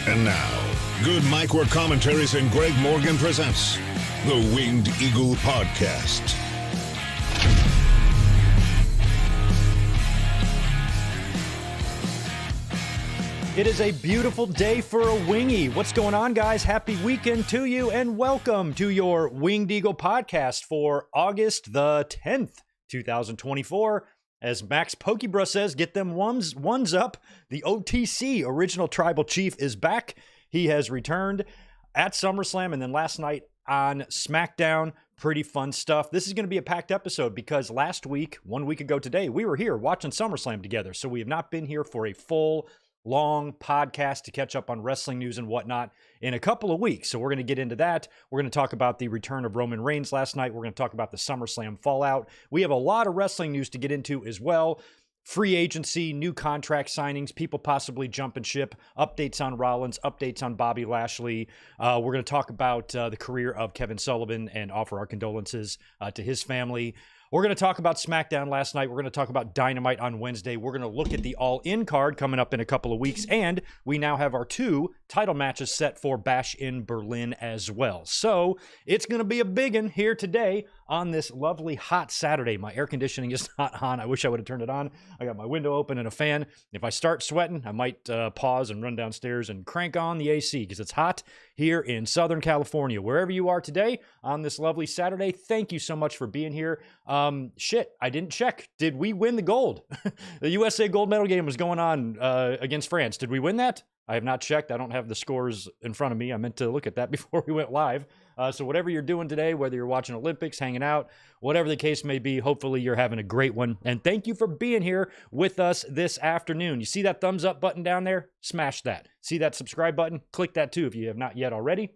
And now, good mic work commentaries and Greg Morgan presents the Winged Eagle Podcast. It is a beautiful day for a wingy. What's going on, guys? Happy weekend to you, and welcome to your Winged Eagle Podcast for August the 10th, 2024. As Max Pokebra says, get them ones up. The OTC, Original Tribal Chief, is back. He has returned at SummerSlam and then last night on Smackdown. Pretty fun stuff. This is going to be a packed episode because last week, 1 week ago today, we were here watching SummerSlam together. So we have not been here for a full long podcast to catch up on wrestling news and whatnot in a couple of weeks. So we're going to get into that. We're going to talk about the return of Roman Reigns last night. We're going to talk about the SummerSlam fallout. We have a lot of wrestling news to get into as well. Free agency, new contract signings, people possibly jumping ship, updates on Rollins, updates on Bobby Lashley. We're going to talk about the career of Kevin Sullivan and offer our condolences to his family. We're going to talk about Smackdown last night. We're going to talk about Dynamite on Wednesday. We're going to look at the All-In card coming up in a couple of weeks. And we now have our 2 title matches set for Bash in Berlin as well. So it's going to be a big one here today on this lovely hot Saturday. My air conditioning is not on. I wish I would have turned it on. I got my window open and a fan. If I start sweating, I might pause and run downstairs and crank on the AC because it's hot here in Southern California. Wherever you are today on this lovely Saturday, thank you so much for being here. I didn't check. Did we win the gold? The USA gold medal game was going on against France. Did we win that? I have not checked. I don't have the scores in front of me. I meant to look at that before we went live. So whatever you're doing today, whether you're watching Olympics, hanging out, whatever the case may be, hopefully you're having a great one. And thank you for being here with us this afternoon. You see that thumbs up button down there? Smash that. See that subscribe button? Click that too if you have not yet already.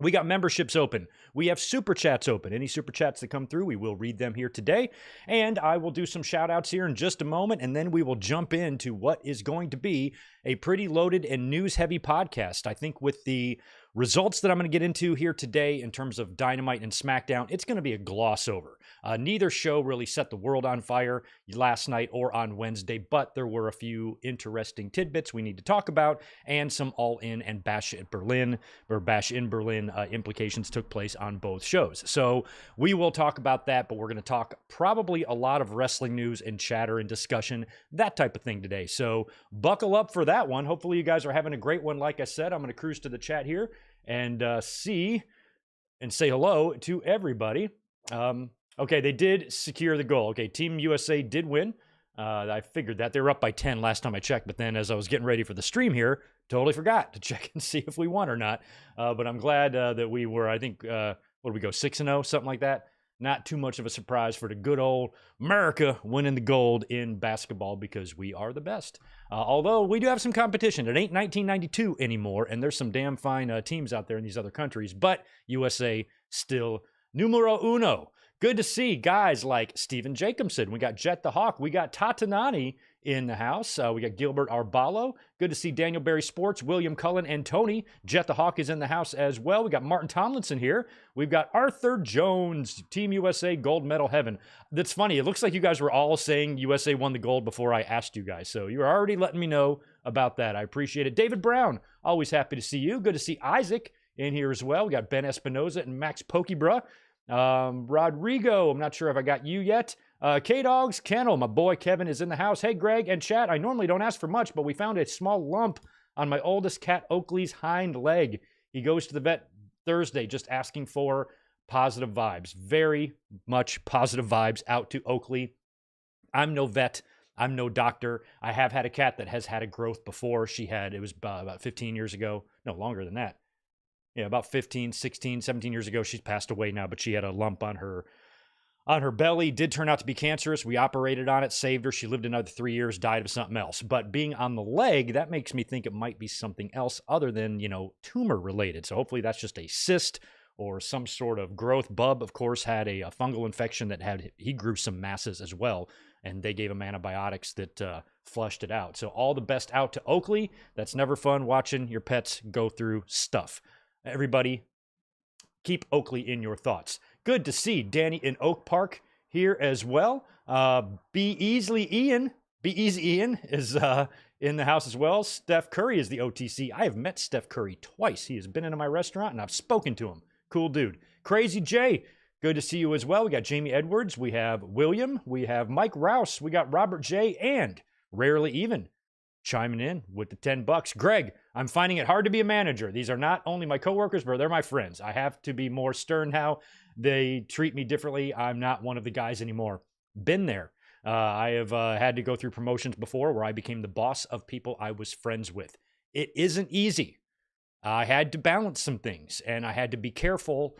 We got memberships open. We have super chats open. Any super chats that come through, we will read them here today. And I will do some shout outs here in just a moment. And then we will jump into what is going to be a pretty loaded and news heavy podcast. I think with the results that I'm going to get into here today in terms of Dynamite and Smackdown, it's going to be a gloss over. Neither show really set the world on fire last night or on Wednesday, but there were a few interesting tidbits we need to talk about and some All-In and Bash in Berlin implications took place on both shows. So we will talk about that, but we're going to talk probably a lot of wrestling news and chatter and discussion, that type of thing today. So buckle up for that one. Hopefully you guys are having a great one. Like I said, I'm going to cruise to the chat here and see and say hello to everybody. Okay, they did secure the goal. Okay, Team USA did win. I figured that. They were up by 10 last time I checked, but then as I was getting ready for the stream here, totally forgot to check and see if we won or not. But I'm glad that we were, I think, what did we go, 6-0, something like that? Not too much of a surprise for the good old America winning the gold in basketball because we are the best. Although we do have some competition. It ain't 1992 anymore, and there's some damn fine teams out there in these other countries, but USA still numero uno. Good to see guys like Steven Jacobson. We got Jet the Hawk. We got Tatanani in the house. We got Gilbert Arbalo. Good to see Daniel Berry Sports, William Cullen, and Tony. Jet the Hawk is in the house as well. We got Martin Tomlinson here. We've got Arthur Jones, Team USA Gold Medal Heaven. That's funny. It looks like you guys were all saying USA won the gold before I asked you guys. So you're already letting me know about that. I appreciate it. David Brown, always happy to see you. Good to see Isaac in here as well. We got Ben Espinoza and Max Pokebra. Rodrigo, I'm not sure if I got you yet. K-Dogs, Kennel, my boy Kevin is in the house. Hey, Greg and chat, I normally don't ask for much, but we found a small lump on my oldest cat, Oakley's hind leg. He goes to the vet Thursday just asking for positive vibes. Very much positive vibes out to Oakley. I'm no vet. I'm no doctor. I have had a cat that has had a growth before. It was about 15 years ago. No, longer than that. Yeah, about 15, 16, 17 years ago. She's passed away now, but she had a lump on her belly. Did turn out to be cancerous. We operated on it, saved her. She lived another 3 years, died of something else. But being on the leg, that makes me think it might be something else other than, tumor related. So hopefully that's just a cyst or some sort of growth. Bub, of course, had a fungal infection he grew some masses as well. And they gave him antibiotics that flushed it out. So all the best out to Oakley. That's never fun watching your pets go through stuff. Everybody, keep Oakley in your thoughts. Good to see Danny in Oak Park here as well. Be Easy Ian is in the house as well. Steph Curry is the OTC. I have met Steph Curry twice. He has been into my restaurant, and I've spoken to him. Cool dude. Crazy Jay, good to see you as well. We got Jamie Edwards. We have William. We have Mike Rouse. We got Robert J. and Rarely Even chiming in with the $10. Greg, I'm finding it hard to be a manager. These are not only my coworkers, but they're my friends. I have to be more stern now. They treat me differently. I'm not one of the guys anymore. Been there. I have had to go through promotions before where I became the boss of people I was friends with. It isn't easy. I had to balance some things, and I had to be careful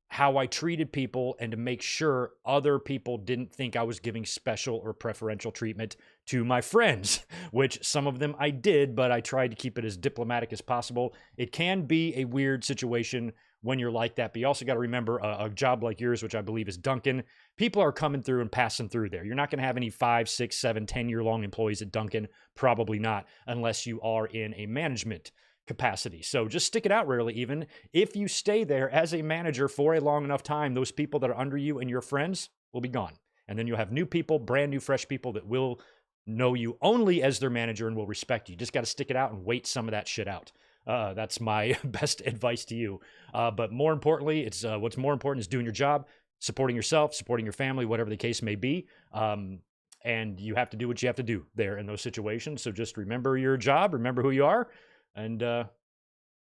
how I treated people and to make sure other people didn't think I was giving special or preferential treatment to my friends, which some of them I did, but I tried to keep it as diplomatic as possible. It can be a weird situation when you're like that, but you also got to remember a job like yours, which I believe is Dunkin', people are coming through and passing through there. You're not going to have any 5, 6, 7, 10-year-long employees at Dunkin', probably not, unless you are in a management capacity. So just stick it out, Rarely Even. If you stay there as a manager for a long enough time, those people that are under you and your friends will be gone. And then you'll have new people, brand new, fresh people that will know you only as their manager and will respect you. Just got to stick it out and wait some of that shit out. That's my best advice to you. But more importantly, it's what's more important is doing your job, supporting yourself, supporting your family, whatever the case may be. And you have to do what you have to do there in those situations. So just remember your job, remember who you are, and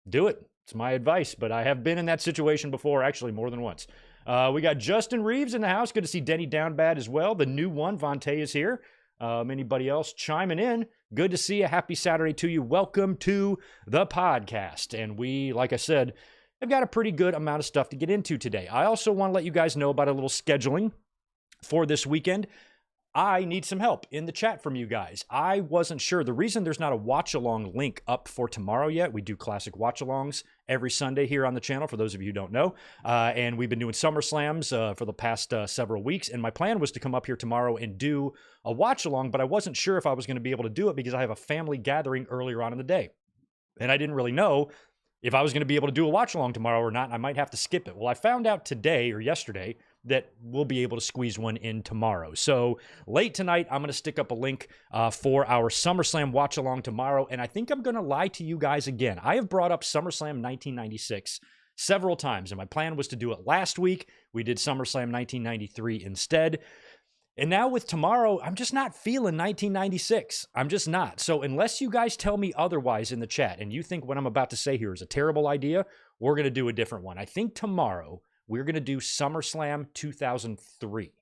do it. It's my advice, but I have been in that situation before, actually more than once. We got Justin Reeves in the house. Good to see Denny Down Bad as well. The new one, Vontae, is here. Anybody else chiming in? Good to see you. Happy Saturday to you. Welcome to the podcast. And we, like I said, have got a pretty good amount of stuff to get into today. I also want to let you guys know about a little scheduling for this weekend. I need some help in the chat from you guys. I wasn't sure. The reason there's not a watch-along link up for tomorrow yet, we do classic watch-alongs every Sunday here on the channel, for those of you who don't know. And we've been doing SummerSlams for the past several weeks. And my plan was to come up here tomorrow and do a watch-along, but I wasn't sure if I was going to be able to do it because I have a family gathering earlier on in the day. And I didn't really know if I was going to be able to do a watch-along tomorrow or not. I might have to skip it. Well, I found out today or yesterday that we'll be able to squeeze one in tomorrow. So late tonight, I'm going to stick up a link for our SummerSlam watch-along tomorrow, and I think I'm going to lie to you guys again. I have brought up SummerSlam 1996 several times, and my plan was to do it last week. We did SummerSlam 1993 instead. And now with tomorrow, I'm just not feeling 1996. I'm just not. So unless you guys tell me otherwise in the chat, and you think what I'm about to say here is a terrible idea, we're going to do a different one. I think tomorrow we're going to do SummerSlam 2003.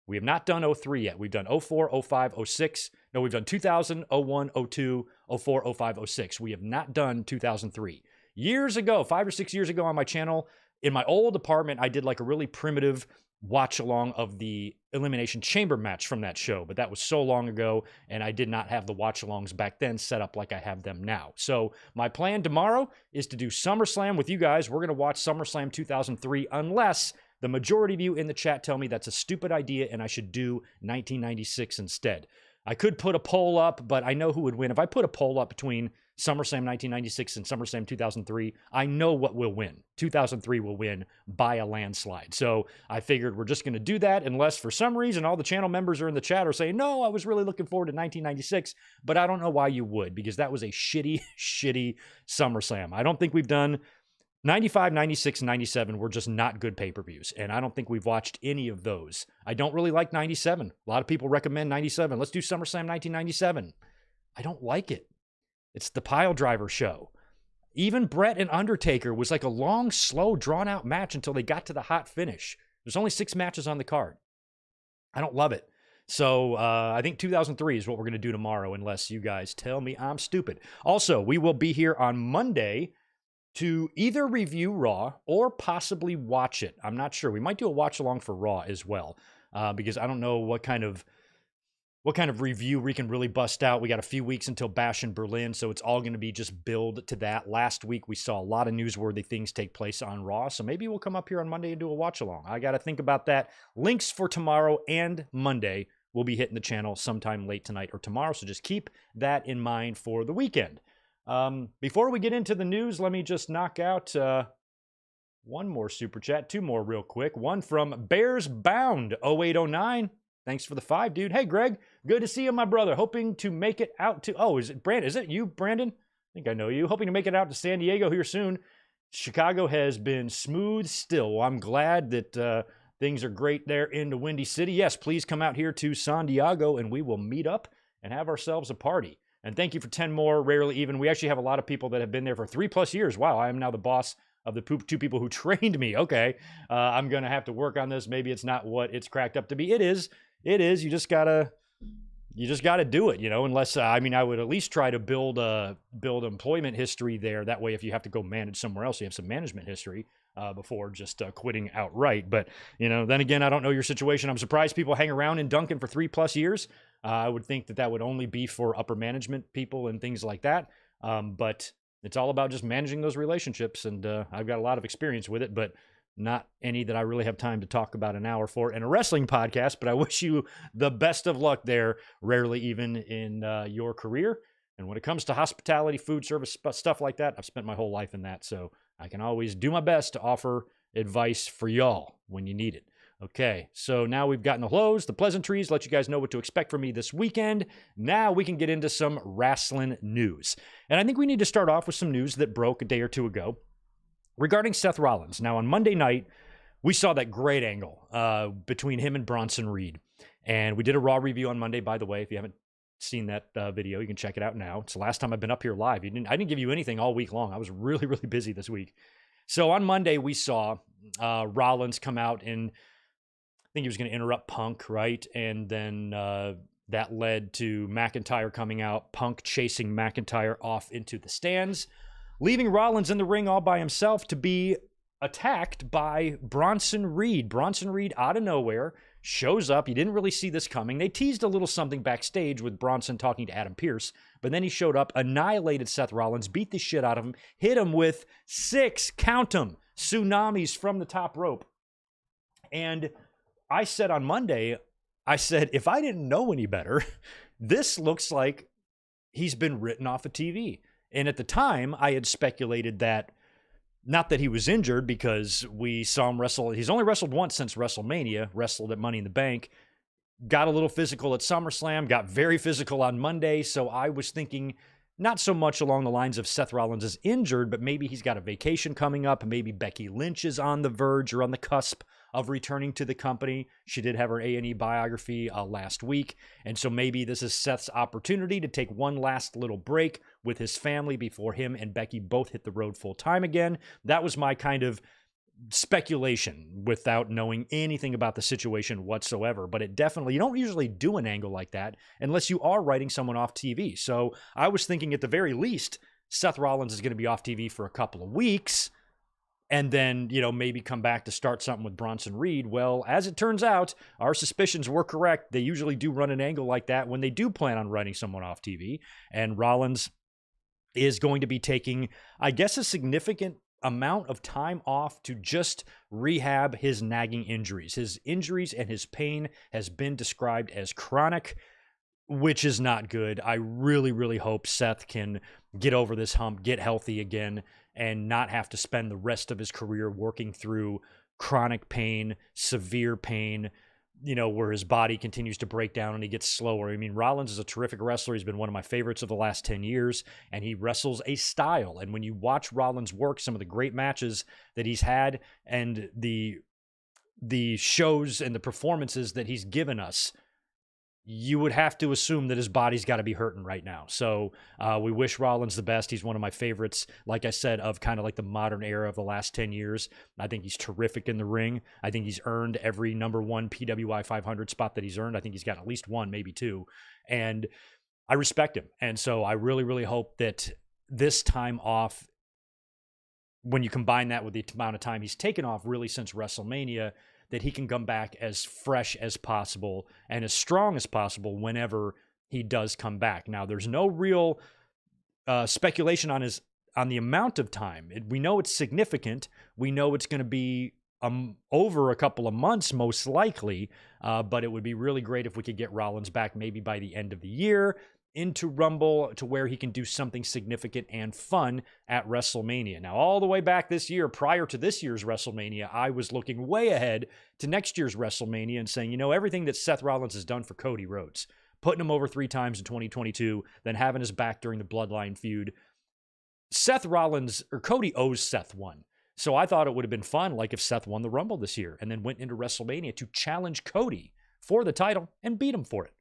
We have not done 03 yet. We've done 04, 05, 06. No, we've done 2000, 01, 02, 04, 05, 06. We have not done 2003. Years ago, 5 or 6 years ago on my channel, in my old apartment, I did like a really primitive watch along of the Elimination Chamber match from that show, but that was so long ago, and I did not have the watch alongs back then set up like I have them now. So my plan tomorrow is to do SummerSlam with you guys. We're going to watch SummerSlam 2003 unless the majority of you in the chat tell me that's a stupid idea and I should do 1996 instead. I could put a poll up, but I know who would win. If I put a poll up between SummerSlam 1996 and SummerSlam 2003, I know what will win. 2003 will win by a landslide. So I figured we're just going to do that unless for some reason all the channel members are in the chat are saying, no, I was really looking forward to 1996, but I don't know why you would, because that was a shitty, shitty SummerSlam. I don't think we've done 95, 96, 97 were just not good pay-per-views, and I don't think we've watched any of those. I don't really like 97. A lot of people recommend 97. Let's do SummerSlam 1997. I don't like it. It's the pile driver show. Even Brett and Undertaker was like a long, slow, drawn-out match until they got to the hot finish. There's only 6 matches on the card. I don't love it. So I think 2003 is what we're going to do tomorrow, unless you guys tell me I'm stupid. Also, we will be here on Monday to either review Raw or possibly watch it. I'm not sure. We might do a watch-along for Raw as well, because I don't know what kind of review we can really bust out. We got a few weeks until Bash in Berlin, so it's all going to be just build to that. Last week, we saw a lot of newsworthy things take place on Raw, so maybe we'll come up here on Monday and do a watch-along. I got to think about that. Links for tomorrow and Monday will be hitting the channel sometime late tonight or tomorrow, so just keep that in mind for the weekend. Before we get into the news, let me just knock out one more super chat, 2 more real quick. One from Bears Bound 0809. Thanks for the 5, dude. Hey, Greg, Good to see you, my brother. Hoping to make it out to, oh, is it Brandon? Is it you, Brandon? I think I know you. Hoping to make it out to San Diego here soon. Chicago has been smooth still. Well, I'm glad that things are great there in the Windy City. Yes, please come out here to San Diego and we will meet up and have ourselves a party. And thank you for 10 more, rarely even. We actually have a lot of people that have been there for 3+ years. Wow, I am now the boss of the two people who trained me. Okay, I'm going to have to work on this. Maybe it's not what it's cracked up to be. It is. You just got to do it, unless, I would at least try to build employment history there. That way, if you have to go manage somewhere else, you have some management history before just quitting outright. But, then again, I don't know your situation. I'm surprised people hang around in Duncan for 3+ years. I would think that would only be for upper management people and things like that. But it's all about just managing those relationships. And I've got a lot of experience with it, but not any that I really have time to talk about an hour for in a wrestling podcast. But I wish you the best of luck there, rarely even in your career. And when it comes to hospitality, food service, stuff like that, I've spent my whole life in that. So I can always do my best to offer advice for y'all when you need it. Okay, so now we've gotten the hellos, the pleasantries, let you guys know what to expect from me this weekend. Now we can get into some wrestling news. And I think we need to start off with some news that broke a day or two ago regarding Seth Rollins. Now, on Monday night, we saw that great angle between him and Bronson Reed. And we did a Raw review on Monday, by the way. If you haven't seen that video, you can check it out now. It's the last time I've been up here live. I didn't give you anything all week long. I was really, really busy this week. So on Monday, we saw Rollins come out and I think he was going to interrupt Punk, right? And then that led to McIntyre coming out, Punk chasing McIntyre off into the stands, leaving Rollins in the ring all by himself to be attacked by Bronson Reed. Bronson Reed, out of nowhere, shows up. You didn't really see this coming. They teased a little something backstage with Bronson talking to Adam Pearce, but then he showed up, annihilated Seth Rollins, beat the shit out of him, hit him with 6, count them, tsunamis from the top rope. And I said on Monday, if I didn't know any better, this looks like he's been written off of TV. And at the time, I had speculated that, not that he was injured, because we saw him wrestle. He's only wrestled once since WrestleMania, wrestled at Money in the Bank, got a little physical at SummerSlam, got very physical on Monday. So I was thinking not so much along the lines of Seth Rollins is injured, but maybe he's got a vacation coming up. Maybe Becky Lynch is on the verge or on the cusp of returning to the company. She did have her A&E biography last week. And so maybe this is Seth's opportunity to take one last little break with his family before him and Becky both hit the road full time again. That was my kind of speculation without knowing anything about the situation whatsoever. But it definitely, you don't usually do an angle like that unless you are writing someone off TV. So I was thinking at the very least, Seth Rollins is going to be off TV for a couple of weeks, and then, maybe come back to start something with Bronson Reed. Well, as it turns out, our suspicions were correct. They usually do run an angle like that when they do plan on writing someone off TV. And Rollins is going to be taking, I guess, a significant amount of time off to just rehab his nagging injuries. His injuries and his pain has been described as chronic, which is not good. I really, really hope Seth can get over this hump, get healthy again, and not have to spend the rest of his career working through chronic pain, severe pain, where his body continues to break down and he gets slower. Rollins is a terrific wrestler. He's been one of my favorites of the last 10 years, and he wrestles a style. And when you watch Rollins work, some of the great matches that he's had and the shows and the performances that he's given us, you would have to assume that his body's got to be hurting right now. So we wish Rollins the best. He's one of my favorites, like I said, of kind of like the modern era of the last 10 years. I think he's terrific in the ring. I think he's earned every number one PWI 500 spot that he's earned. I think he's got at least one, maybe two. And I respect him. And so I really, really hope that this time off, when you combine that with the amount of time he's taken off really since WrestleMania, that he can come back as fresh as possible and as strong as possible whenever he does come back. Now, there's no real speculation on the amount of time. We know it's significant. We know it's going to be over a couple of months, most likely, but it would be really great if we could get Rollins back maybe by the end of the year into Rumble to where he can do something significant and fun at WrestleMania. Now, all the way back this year, prior to this year's WrestleMania, I was looking way ahead to next year's WrestleMania and saying, everything that Seth Rollins has done for Cody Rhodes, putting him over 3 times in 2022, then having his back during the Bloodline feud. Seth Rollins, or Cody owes Seth one. So I thought it would have been fun, like if Seth won the Rumble this year and then went into WrestleMania to challenge Cody for the title and beat him for it.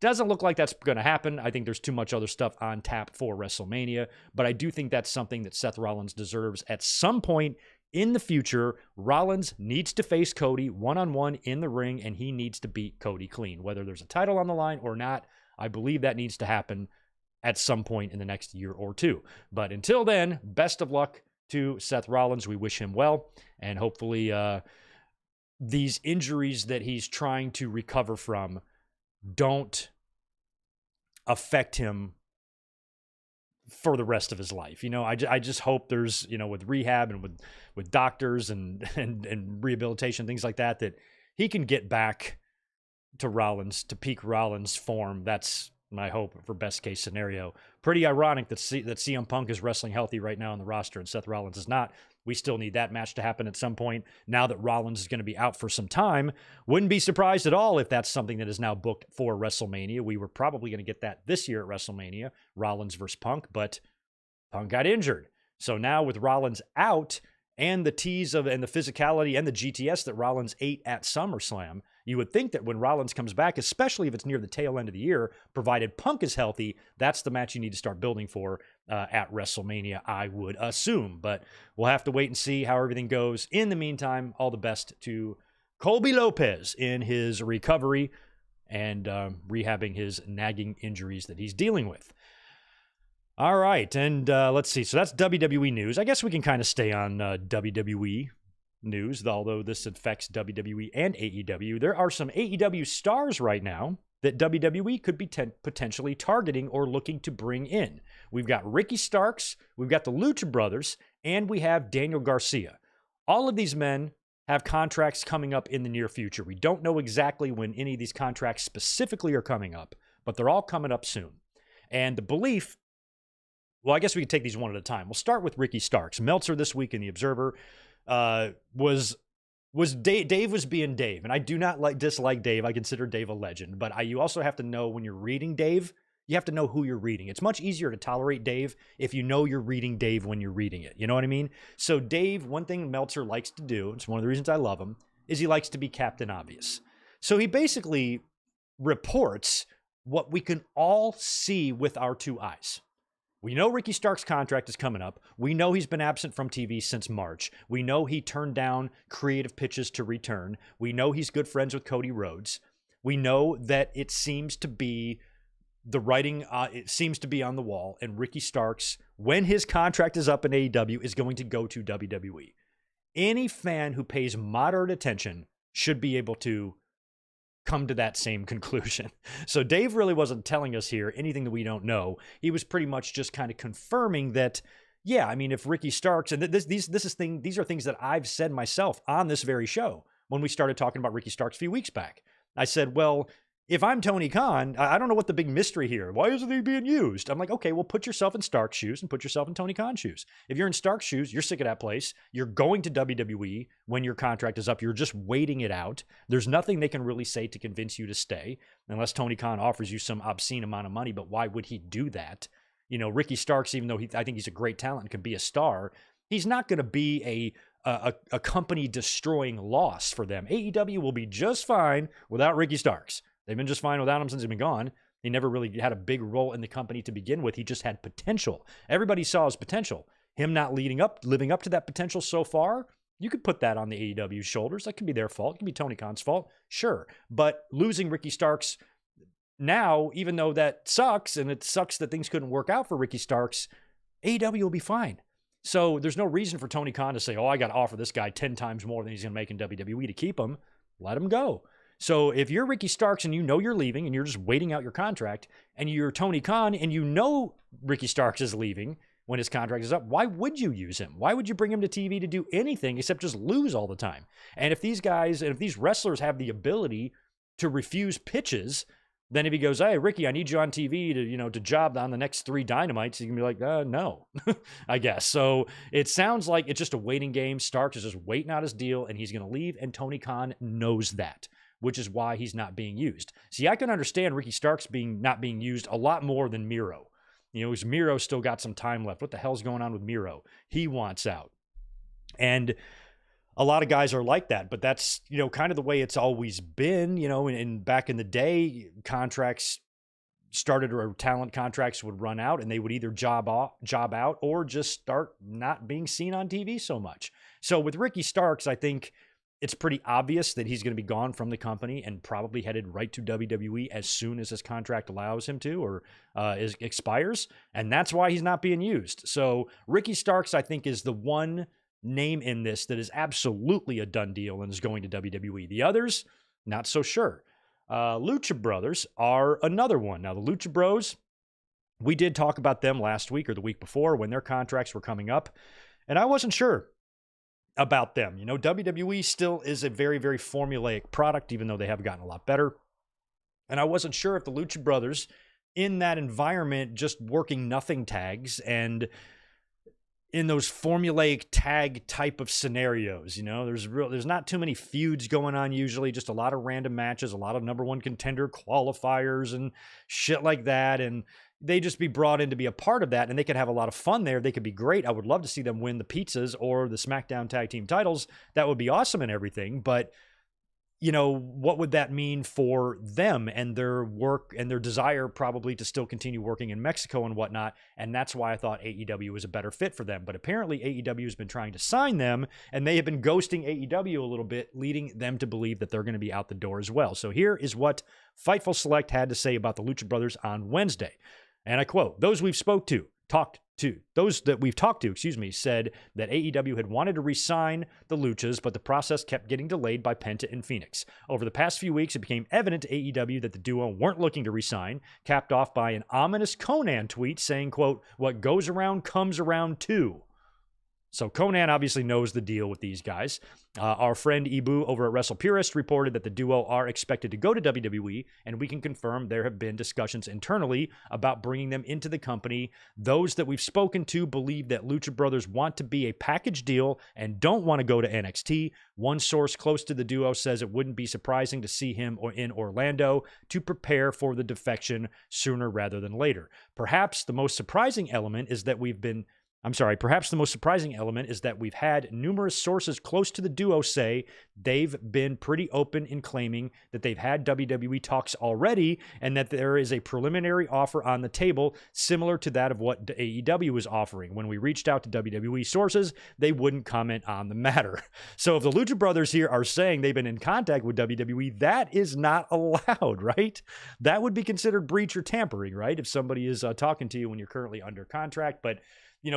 Doesn't look like that's going to happen. I think there's too much other stuff on tap for WrestleMania, but I do think that's something that Seth Rollins deserves at some point in the future. Rollins needs to face Cody one-on-one in the ring, and he needs to beat Cody clean. Whether there's a title on the line or not, I believe that needs to happen at some point in the next year or two. But until then, best of luck to Seth Rollins. We wish him well, and hopefully these injuries that he's trying to recover from don't affect him for the rest of his life. I just hope there's, with rehab and with doctors and rehabilitation, things like that, that he can get back to peak Rollins form. That's my hope for best case scenario. Pretty ironic that CM Punk is wrestling healthy right now on the roster and Seth Rollins is not. We still need that match to happen at some point. Now that Rollins is going to be out for some time, wouldn't be surprised at all if that's something that is now booked for WrestleMania. We were probably going to get that this year at WrestleMania, Rollins versus Punk, but Punk got injured. So now with Rollins out and the tease and the physicality and the GTS that Rollins ate at SummerSlam, you would think that when Rollins comes back, especially if it's near the tail end of the year, provided Punk is healthy, that's the match you need to start building for at WrestleMania, I would assume. But we'll have to wait and see how everything goes. In the meantime, all the best to Colby Lopez in his recovery and rehabbing his nagging injuries that he's dealing with. All right, and let's see. So that's WWE news. I guess we can kind of stay on WWE news, although this affects WWE and AEW. There are some AEW stars right now that WWE could be potentially targeting or looking to bring in. We've got Ricky Starks, we've got the Lucha Brothers, and we have Daniel Garcia. All of these men have contracts coming up in the near future. We don't know exactly when any of these contracts specifically are coming up, but they're all coming up soon. And the belief, well, I guess we could take these one at a time. We'll start with Ricky Starks. Meltzer this week in The Observer was Dave was being Dave, and I do not dislike Dave. I consider Dave a legend, but you also have to know when you're reading Dave, you have to know who you're reading. It's much easier to tolerate Dave if you know you're reading Dave when you're reading it. You know what I mean? So Dave, one thing Meltzer likes to do, it's one of the reasons I love him, is he likes to be Captain Obvious. So he basically reports what we can all see with our two eyes. We know Ricky Starks' contract is coming up. We know he's been absent from TV since March. We know he turned down creative pitches to return. We know he's good friends with Cody Rhodes. We know that it seems to be the writing, it seems to be on the wall, and Ricky Starks, when his contract is up in AEW, is going to go to WWE. Any fan who pays moderate attention should be able to come to that same conclusion. So Dave really wasn't telling us here anything that we don't know. He was pretty much just kind of confirming that, yeah, I mean, if Ricky Starks, and these are things that I've said myself on this very show when we started talking about Ricky Starks a few weeks back. I said, well, if I'm Tony Khan, I don't know what the big mystery here. Why isn't he being used? I'm like, okay, well, put yourself in Stark's shoes and put yourself in Tony Khan's shoes. If you're in Stark's shoes, you're sick of that place. You're going to WWE when your contract is up. You're just waiting it out. There's nothing they can really say to convince you to stay unless Tony Khan offers you some obscene amount of money. But why would he do that? You know, Ricky Starks, even though I think he's a great talent and can be a star, he's not going to be a company destroying loss for them. AEW will be just fine without Ricky Starks. They've been just fine without him since he's been gone. He never really had a big role in the company to begin with. He just had potential. Everybody saw his potential. Him not living up to that potential so far, you could put that on the AEW's shoulders. That could be their fault. It could be Tony Khan's fault. Sure. But losing Ricky Starks now, even though that sucks, and it sucks that things couldn't work out for Ricky Starks, AEW will be fine. So there's no reason for Tony Khan to say, oh, I got to offer this guy 10 times more than he's going to make in WWE to keep him. Let him go. So if you're Ricky Starks and you know you're leaving and you're just waiting out your contract, and you're Tony Khan and you know Ricky Starks is leaving when his contract is up, why would you use him? Why would you bring him to TV to do anything except just lose all the time? And if these guys and if these wrestlers have the ability to refuse pitches, then if he goes, hey, Ricky, I need you on TV to job on the next 3 Dynamites, you can be like, no, I guess. So it sounds like it's just a waiting game. Starks is just waiting out his deal and he's going to leave, and Tony Khan knows that. which is why he's not being used. See, I can understand Ricky Starks not being used a lot more than Miro. Because Miro's still got some time left. What the hell's going on with Miro? He wants out. And a lot of guys are like that, but that's, kind of the way it's always been, and back in the day, contracts started, or talent contracts would run out and they would either job out or just start not being seen on TV so much. So with Ricky Starks, I think it's pretty obvious that he's going to be gone from the company and probably headed right to WWE as soon as his contract allows him to, or expires. And that's why he's not being used. So Ricky Starks, I think, is the one name in this that is absolutely a done deal and is going to WWE. The others, not so sure. Lucha Brothers are another one. Now, the Lucha Bros, we did talk about them last week or the week before when their contracts were coming up, and I wasn't sure about them. WWE still is a very, very formulaic product, even though they have gotten a lot better. And I wasn't sure if the Lucha Brothers, in that environment, just working nothing tags and in those formulaic tag type of scenarios, there's not too many feuds going on usually, just a lot of random matches, a lot of number one contender qualifiers and shit like that. And they just be brought in to be a part of that, and they could have a lot of fun there. They could be great. I would love to see them win the pizzas or the Smackdown tag team titles. That would be awesome and everything. But what would that mean for them and their work and their desire probably to still continue working in Mexico and whatnot? And that's why I thought AEW was a better fit for them. But apparently AEW has been trying to sign them, and they have been ghosting AEW a little bit, leading them to believe that they're going to be out the door as well. So here is what Fightful Select had to say about the Lucha Brothers on Wednesday. And I quote, those that we've talked to, said that AEW had wanted to re-sign the Luchas, but the process kept getting delayed by Penta and Phoenix. Over the past few weeks, it became evident to AEW that the duo weren't looking to re-sign, capped off by an ominous Conan tweet saying, quote, what goes around comes around too. So Conan obviously knows the deal with these guys. Our friend Ibu over at Wrestle Purist reported that the duo are expected to go to WWE, and we can confirm there have been discussions internally about bringing them into the company. Those that we've spoken to believe that Lucha Brothers want to be a package deal and don't want to go to NXT. One source close to the duo says it wouldn't be surprising to see him in Orlando to prepare for the defection sooner rather than later. Perhaps the most surprising element is that we've had numerous sources close to the duo say they've been pretty open in claiming that they've had WWE talks already and that there is a preliminary offer on the table similar to that of what AEW is offering. When we reached out to WWE sources, they wouldn't comment on the matter. So if the Lucha Brothers here are saying they've been in contact with WWE, that is not allowed, right? That would be considered breach or tampering, right? If somebody is talking to you when you're currently under contract. But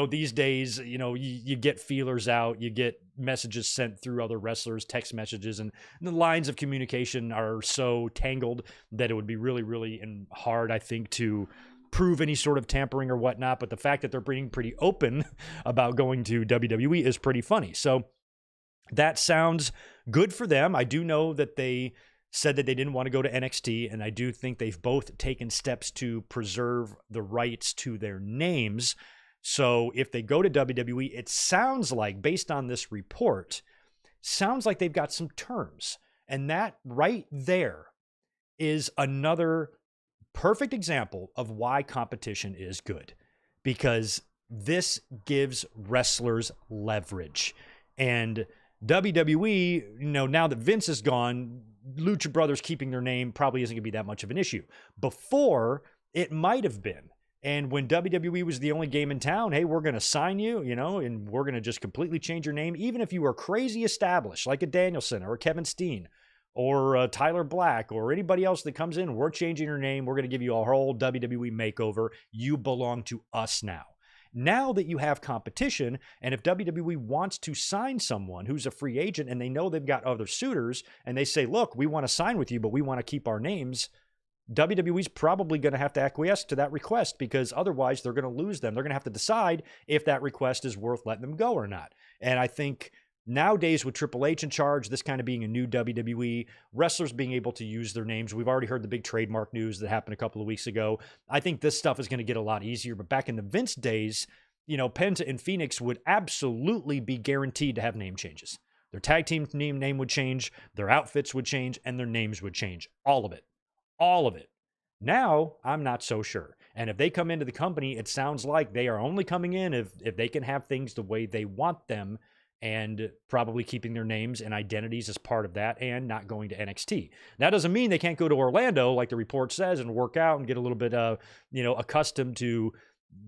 these days, you get feelers out, you get messages sent through other wrestlers, text messages, and the lines of communication are so tangled that it would be really, really hard, I think, to prove any sort of tampering or whatnot. But the fact that they're being pretty open about going to WWE is pretty funny. So that sounds good for them. I do know that they said that they didn't want to go to NXT, and I do think they've both taken steps to preserve the rights to their names. So if they go to WWE, it sounds like, based on this report, sounds like they've got some terms. And that right there is another perfect example of why competition is good. Because this gives wrestlers leverage. And WWE, now that Vince is gone, Lucha Brothers keeping their name probably isn't going to be that much of an issue. Before, it might have been. And when WWE was the only game in town, hey, we're going to sign you, and we're going to just completely change your name. Even if you were crazy established, like a Danielson or a Kevin Steen or Tyler Black or anybody else that comes in, we're changing your name. We're going to give you a whole WWE makeover. You belong to us now. Now that you have competition, and if WWE wants to sign someone who's a free agent and they know they've got other suitors and they say, look, we want to sign with you, but we want to keep our names, WWE's probably going to have to acquiesce to that request, because otherwise they're going to lose them. They're going to have to decide if that request is worth letting them go or not. And I think nowadays with Triple H in charge, this kind of being a new WWE, wrestlers being able to use their names. We've already heard the big trademark news that happened a couple of weeks ago. I think this stuff is going to get a lot easier. But back in the Vince days, Penta and Phoenix would absolutely be guaranteed to have name changes. Their tag team name would change, their outfits would change, and their names would change. All of it. All of it. Now, I'm not so sure. And if they come into the company, it sounds like they are only coming in if they can have things the way they want them, and probably keeping their names and identities as part of that, and not going to NXT. That doesn't mean they can't go to Orlando, like the report says, and work out and get a little bit, accustomed to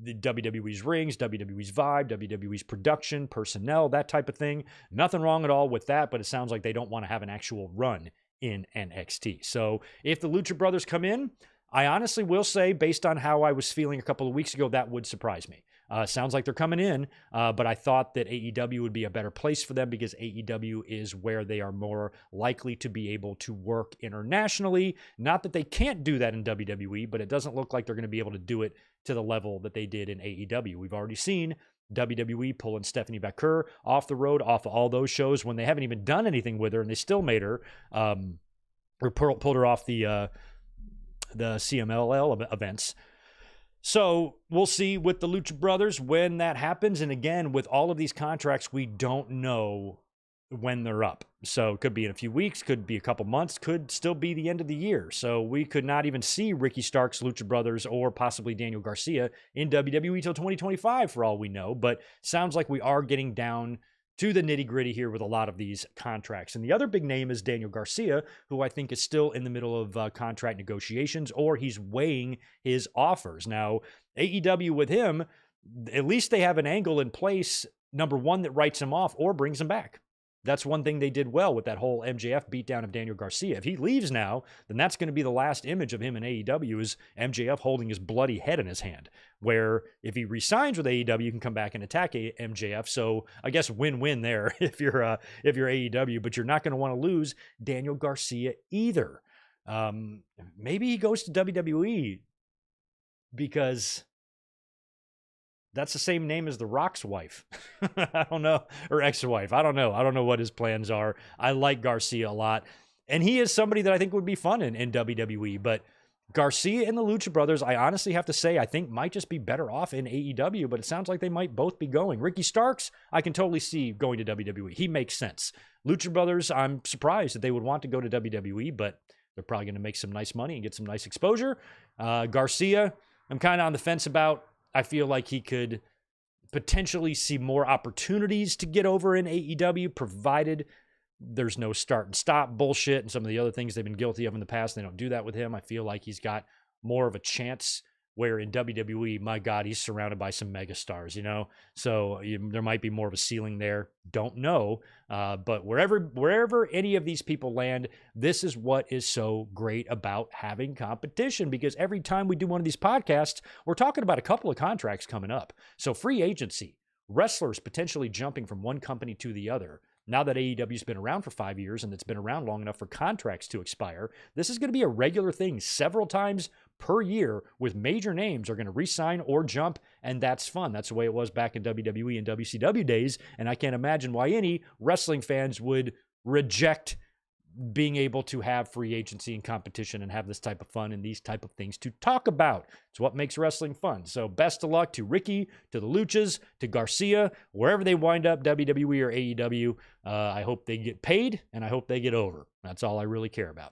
the WWE's rings, WWE's vibe, WWE's production, personnel, that type of thing. Nothing wrong at all with that, but it sounds like they don't want to have an actual run in NXT. So if the Lucha Brothers come in, I honestly will say, based on how I was feeling a couple of weeks ago, that would surprise me. Sounds like they're coming in, but I thought that AEW would be a better place for them because AEW is where they are more likely to be able to work internationally. Not that they can't do that in WWE, but it doesn't look like they're going to be able to do it to the level that they did in AEW. We've already seen WWE pulling Stephanie Baker off the road, off of all those shows when they haven't even done anything with her, and they still made her, or pulled her off the CMLL events. So we'll see with the Lucha Brothers when that happens. And again, with all of these contracts, we don't know when they're up. So it could be in a few weeks, could be a couple months, could still be the end of the year. So we could not even see Ricky Starks, Lucha Brothers, or possibly Daniel Garcia in WWE till 2025 for all we know. But sounds like we are getting down to the nitty-gritty here with a lot of these contracts. And the other big name is Daniel Garcia, who I think is still in the middle of contract negotiations, or he's weighing his offers. Now, AEW with him, at least they have an angle in place, number one, that writes him off or brings him back. That's one thing they did well with that whole MJF beatdown of Daniel Garcia. If he leaves now, then that's going to be the last image of him in AEW is MJF holding his bloody head in his hand. Where if he resigns with AEW, you can come back and attack MJF. So I guess win-win there if you're AEW, but you're not going to want to lose Daniel Garcia either. Maybe he goes to WWE because that's the same name as The Rock's wife. I don't know. Or ex-wife. I don't know. I don't know what his plans are. I like Garcia a lot. And he is somebody that I think would be fun in WWE. But Garcia and the Lucha Brothers, I honestly have to say, I think might just be better off in AEW. But it sounds like they might both be going. Ricky Starks, I can totally see going to WWE. He makes sense. Lucha Brothers, I'm surprised that they would want to go to WWE. But they're probably going to make some nice money and get some nice exposure. Garcia, I'm kind of on the fence about. I feel like he could potentially see more opportunities to get over in AEW, provided there's no start and stop bullshit and some of the other things they've been guilty of in the past. They don't do that with him. I feel like he's got more of a chance, where in WWE, my God, he's surrounded by some megastars, So there might be more of a ceiling there. Don't know. But wherever any of these people land, this is what is so great about having competition, because every time we do one of these podcasts, we're talking about a couple of contracts coming up. So free agency, wrestlers potentially jumping from one company to the other. Now that AEW's been around for 5 years and it's been around long enough for contracts to expire, this is going to be a regular thing several times per year, with major names are going to re-sign or jump, and that's fun. That's the way it was back in WWE and WCW days, and I can't imagine why any wrestling fans would reject being able to have free agency and competition and have this type of fun and these type of things to talk about. It's what makes wrestling fun. So best of luck to Ricky, to the Luchas, to Garcia, wherever they wind up, WWE or AEW. I hope they get paid, and I hope they get over. That's all I really care about.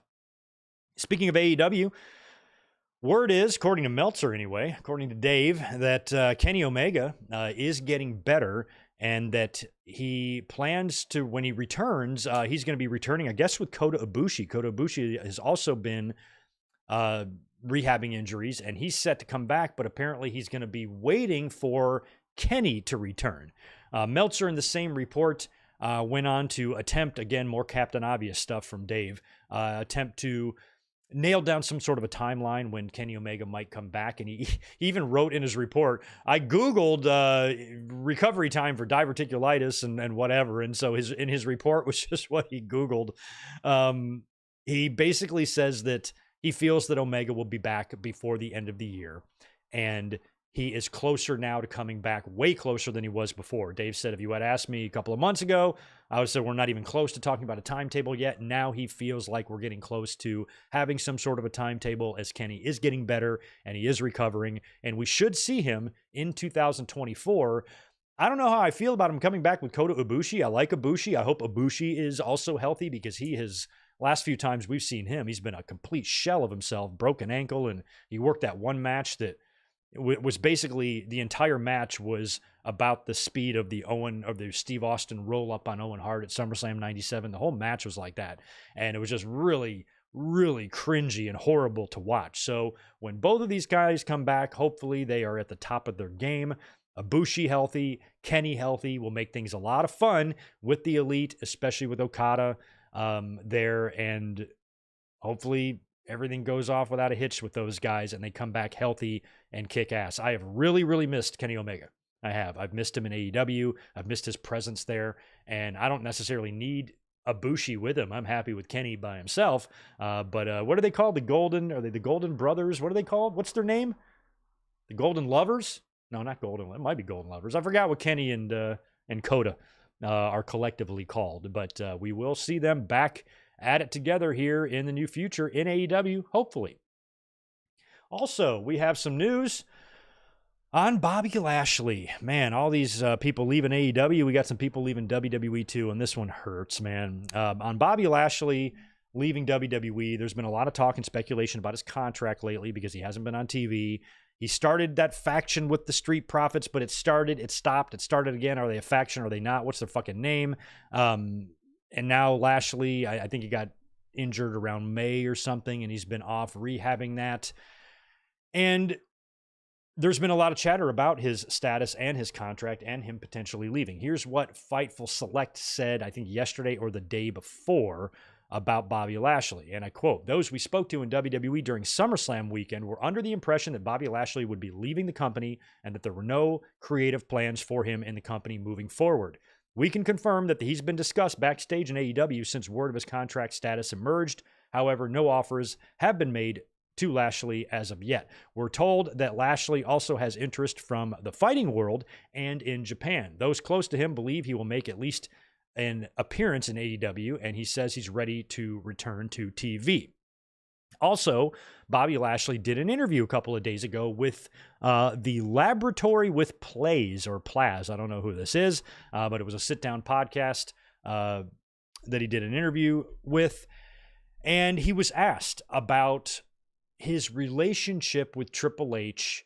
Speaking of AEW, word is, according to Meltzer anyway, according to Dave, that Kenny Omega is getting better, and that he plans to, when he returns, he's going to be returning, I guess, with Kota Ibushi. Kota Ibushi has also been rehabbing injuries, and he's set to come back, but apparently he's going to be waiting for Kenny to return. Meltzer, in the same report, went on to attempt, again, more Captain Obvious stuff from Dave, attempt to nail down some sort of a timeline when Kenny Omega might come back. And he even wrote in his report, I Googled recovery time for diverticulitis and whatever. And so in his report was just what he Googled. He basically says that he feels that Omega will be back before the end of the year. And he is closer now to coming back, way closer than he was before. Dave said, if you had asked me a couple of months ago, I would say we're not even close to talking about a timetable yet. Now he feels like we're getting close to having some sort of a timetable, as Kenny is getting better and he is recovering. And we should see him in 2024. I don't know how I feel about him coming back with Kota Ibushi. I like Ibushi. I hope Ibushi is also healthy because he has, last few times we've seen him, he's been a complete shell of himself, broken ankle, and he worked that one match that was basically the entire match was about the speed of the Steve Austin roll up on Owen Hart at SummerSlam 97. The whole match was like that. And it was just really, really cringy and horrible to watch. So when both of these guys come back, hopefully they are at the top of their game. Ibushi healthy, Kenny healthy will make things a lot of fun with the Elite, especially with Okada there. And hopefully everything goes off without a hitch with those guys and they come back healthy and kick ass. I have really, really missed Kenny Omega. I have. I've missed him in AEW. I've missed his presence there. And I don't necessarily need Ibushi with him. I'm happy with Kenny by himself. But what are they called? Are they the Golden Brothers? What are they called? What's their name? The Golden Lovers? No, not Golden. It might be Golden Lovers. I forgot what Kenny and Kota are collectively called. But we will see them back at it together here in the new future in AEW, hopefully. Also, we have some news on Bobby Lashley. Man, all these people leaving AEW. We got some people leaving WWE too, and this one hurts, man. On Bobby Lashley leaving WWE, there's been a lot of talk and speculation about his contract lately because he hasn't been on TV. He started that faction with the Street Profits, but it started, it stopped, it started again. Are they a faction? Are they not? What's their fucking name? And now Lashley, I think he got injured around May or something, and he's been off rehabbing that. And there's been a lot of chatter about his status and his contract and him potentially leaving. Here's what Fightful Select said, I think yesterday or the day before, about Bobby Lashley. And I quote, "Those we spoke to in WWE during SummerSlam weekend were under the impression that Bobby Lashley would be leaving the company and that there were no creative plans for him in the company moving forward. We can confirm that he's been discussed backstage in AEW since word of his contract status emerged. However, no offers have been made to Lashley as of yet. We're told that Lashley also has interest from the fighting world and in Japan. Those close to him believe he will make at least an appearance in AEW, and he says he's ready to return to TV." Also, Bobby Lashley did an interview a couple of days ago with the Laboratory with Plays, or Plaz. I don't know who this is, but it was a sit-down podcast that he did an interview with. And he was asked about his relationship with Triple H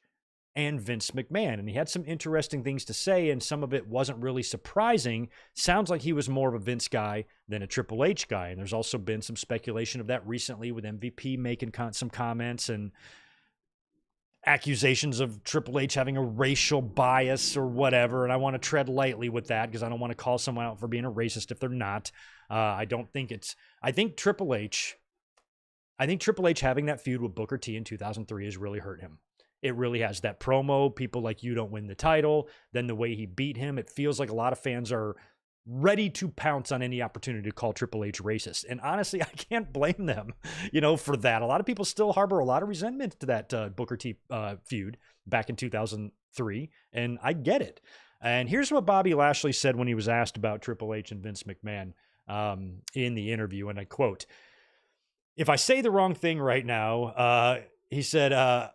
and Vince McMahon. And he had some interesting things to say, and some of it wasn't really surprising. Sounds like he was more of a Vince guy than a Triple H guy. And there's also been some speculation of that recently with MVP making some comments and accusations of Triple H having a racial bias or whatever. And I want to tread lightly with that because I don't want to call someone out for being a racist if they're not. I think Triple H having that feud with Booker T in 2003 has really hurt him. It really has. That promo, people like you don't win the title, then the way he beat him, it feels like a lot of fans are ready to pounce on any opportunity to call Triple H racist. And honestly, I can't blame them, for that. A lot of people still harbor a lot of resentment to that Booker T feud back in 2003, and I get it. And here's what Bobby Lashley said when he was asked about Triple H and Vince McMahon in the interview, and I quote, "If I say the wrong thing right now," he said,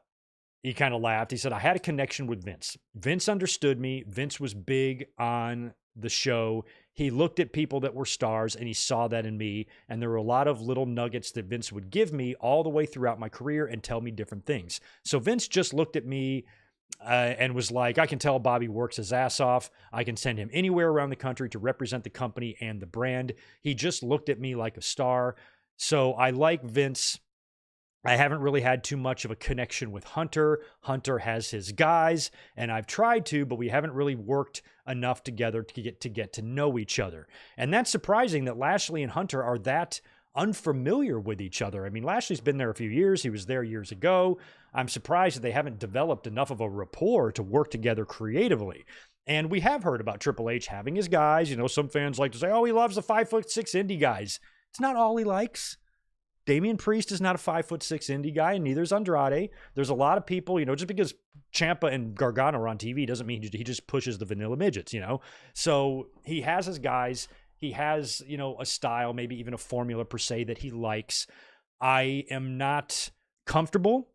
he kind of laughed. He said, "I had a connection with Vince. Vince understood me. Vince was big on the show. He looked at people that were stars and he saw that in me. And there were a lot of little nuggets that Vince would give me all the way throughout my career and tell me different things. So Vince just looked at me and was like, I can tell Bobby works his ass off. I can send him anywhere around the country to represent the company and the brand. He just looked at me like a star. So I like Vince. I haven't really had too much of a connection with Hunter. Hunter has his guys, and I've tried to, but we haven't really worked enough together to get to know each other." And that's surprising that Lashley and Hunter are that unfamiliar with each other. I mean, Lashley's been there a few years. He was there years ago. I'm surprised that they haven't developed enough of a rapport to work together creatively. And we have heard about Triple H having his guys. Some fans like to say, oh, he loves the 5'6" indie guys. It's not all he likes. Damian Priest is not a 5'6" indie guy, and neither is Andrade. There's a lot of people, just because Ciampa and Gargano are on TV doesn't mean he just pushes the vanilla midgets, So he has his guys. He has, a style, maybe even a formula per se that he likes. I am not comfortable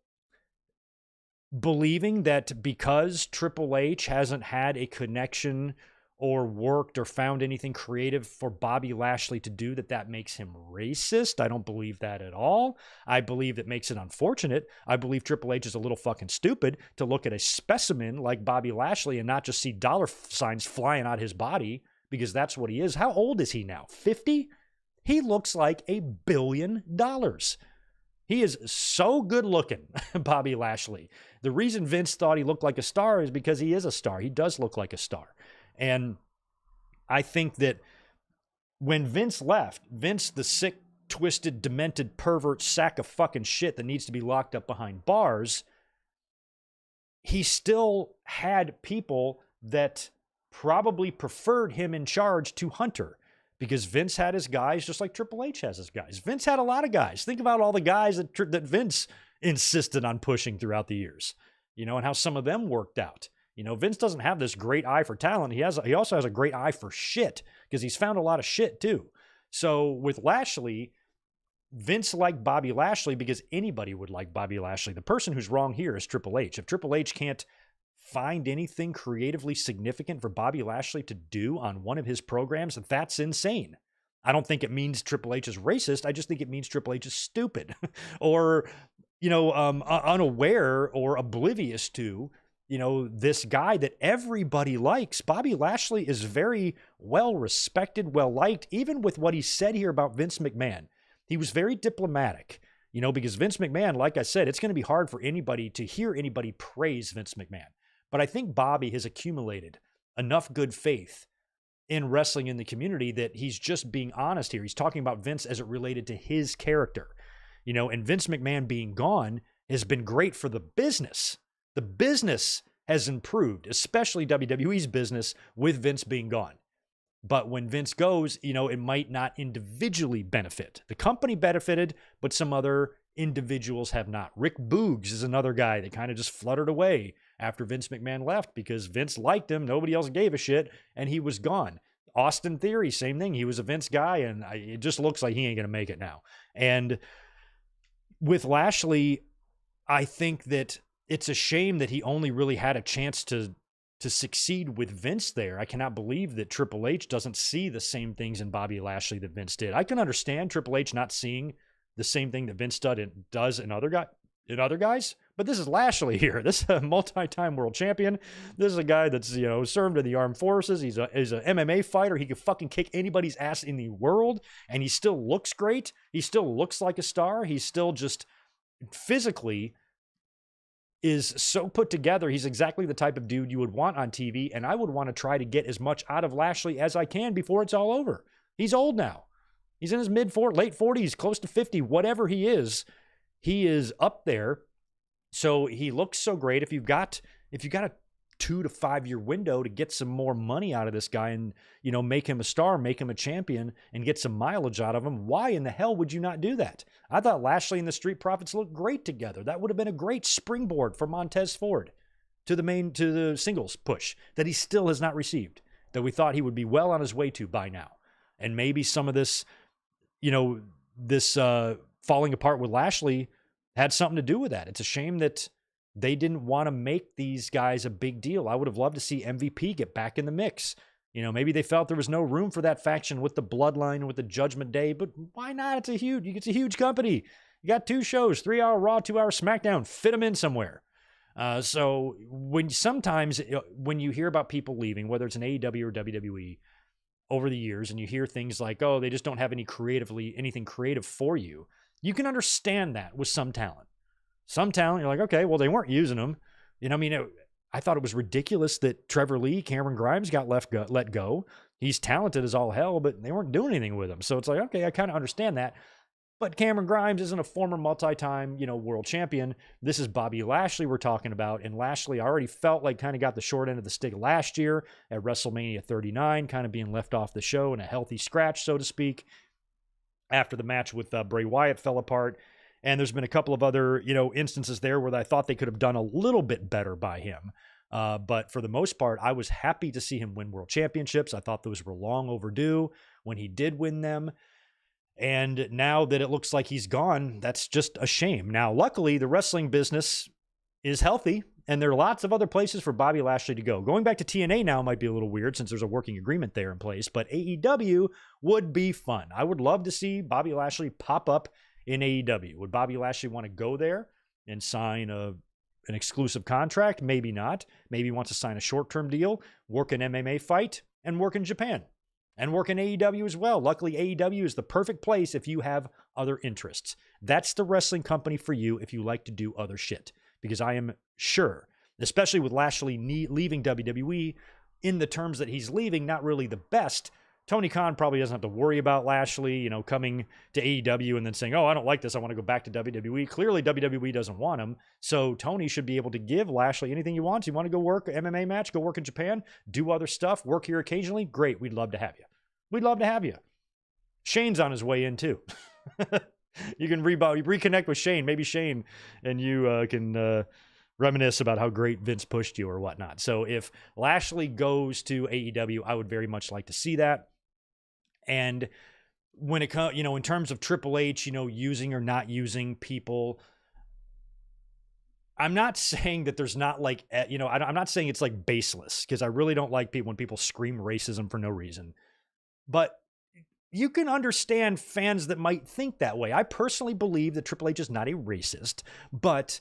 believing that because Triple H hasn't had a connection or worked or found anything creative for Bobby Lashley to do, that makes him racist. I don't believe that at all. I believe it makes it unfortunate. I believe Triple H is a little fucking stupid to look at a specimen like Bobby Lashley and not just see dollar signs flying out his body, because that's what he is. How old is he now? 50? He looks like $1 billion. He is so good looking, Bobby Lashley. The reason Vince thought he looked like a star is because he is a star. He does look like a star. And I think that when Vince left, Vince, the sick, twisted, demented, pervert sack of fucking shit that needs to be locked up behind bars, he still had people that probably preferred him in charge to Hunter, because Vince had his guys just like Triple H has his guys. Vince had a lot of guys. Think about all the guys that Vince insisted on pushing throughout the years, and how some of them worked out. Vince doesn't have this great eye for talent. He also has a great eye for shit, because he's found a lot of shit too. So with Lashley, Vince liked Bobby Lashley because anybody would like Bobby Lashley. The person who's wrong here is Triple H. If Triple H can't find anything creatively significant for Bobby Lashley to do on one of his programs, that's insane. I don't think it means Triple H is racist. I just think it means Triple H is stupid or, unaware or oblivious to, this guy that everybody likes. Bobby Lashley is very well respected, well liked, even with what he said here about Vince McMahon. He was very diplomatic, because Vince McMahon, like I said, it's going to be hard for anybody to hear anybody praise Vince McMahon. But I think Bobby has accumulated enough good faith in wrestling in the community that he's just being honest here. He's talking about Vince as it related to his character, and Vince McMahon being gone has been great for the business. The business has improved, especially WWE's business with Vince being gone. But when Vince goes, it might not individually benefit. The company benefited, but some other individuals have not. Rick Boogs is another guy that kind of just fluttered away after Vince McMahon left because Vince liked him. Nobody else gave a shit, and he was gone. Austin Theory, same thing. He was a Vince guy, and it just looks like he ain't going to make it now. And with Lashley, I think that it's a shame that he only really had a chance to succeed with Vince there. I cannot believe that Triple H doesn't see the same things in Bobby Lashley that Vince did. I can understand Triple H not seeing the same thing that Vince does in other guys, but this is Lashley here. This is a multi-time world champion. This is a guy that's, served in the armed forces. He's an MMA fighter. He could fucking kick anybody's ass in the world, and he still looks great. He still looks like a star. He's still just physically is so put together. He's exactly the type of dude you would want on TV, and I would want to try to get as much out of Lashley as I can before it's all over. He's old now. He's in his late 40s, close to 50, whatever he is up there. So he looks so great. If you've got a 2 to 5 year window to get some more money out of this guy and, make him a star, make him a champion, and get some mileage out of him, why in the hell would you not do that? I thought Lashley and the Street Profits looked great together. That would have been a great springboard for Montez Ford to the singles push that he still has not received, that we thought he would be well on his way to by now. And maybe some of this, this falling apart with Lashley had something to do with that. It's a shame that they didn't want to make these guys a big deal. I would have loved to see MVP get back in the mix. Maybe they felt there was no room for that faction with the Bloodline and with the Judgment Day, but why not? It's a huge company. You got 2 shows, 3-hour Raw, 2-hour SmackDown, fit them in somewhere. So when you hear about people leaving, whether it's an AEW or WWE over the years, and you hear things like, oh, they just don't have anything creative for you, you can understand that with some talent. Some talent, you're like, okay, well, they weren't using them. I thought it was ridiculous that Trevor Lee, Cameron Grimes got let go. He's talented as all hell, but they weren't doing anything with him. So it's like, okay, I kind of understand that. But Cameron Grimes isn't a former multi-time, world champion. This is Bobby Lashley we're talking about. And Lashley, I already felt like kind of got the short end of the stick last year at WrestleMania 39, kind of being left off the show in a healthy scratch, so to speak, after the match with Bray Wyatt fell apart. And there's been a couple of other, instances there where I thought they could have done a little bit better by him. But for the most part, I was happy to see him win world championships. I thought those were long overdue when he did win them. And now that it looks like he's gone, that's just a shame. Now, luckily, the wrestling business is healthy, and there are lots of other places for Bobby Lashley to go. Going back to TNA now might be a little weird since there's a working agreement there in place, but AEW would be fun. I would love to see Bobby Lashley pop up in AEW. Would Bobby Lashley want to go there and sign an exclusive contract? Maybe not. Maybe he wants to sign a short-term deal, work an MMA fight, and work in Japan. And work in AEW as well. Luckily, AEW is the perfect place if you have other interests. That's the wrestling company for you if you like to do other shit. Because I am sure, especially with Lashley leaving WWE in the terms that he's leaving, not really the best. Tony Khan probably doesn't have to worry about Lashley, coming to AEW and then saying, oh, I don't like this, I want to go back to WWE. Clearly, WWE doesn't want him. So Tony should be able to give Lashley anything he wants. You want to go work an MMA match, go work in Japan, do other stuff, work here occasionally? Great, we'd love to have you. We'd love to have you. Shane's on his way in, too. You can reconnect with Shane. Maybe Shane and you can reminisce about how great Vince pushed you or whatnot. So if Lashley goes to AEW, I would very much like to see that. And when it comes, in terms of Triple H, using or not using people, I'm not saying that there's not I'm not saying it's like baseless, because I really don't like when people scream racism for no reason. But you can understand fans that might think that way. I personally believe that Triple H is not a racist, but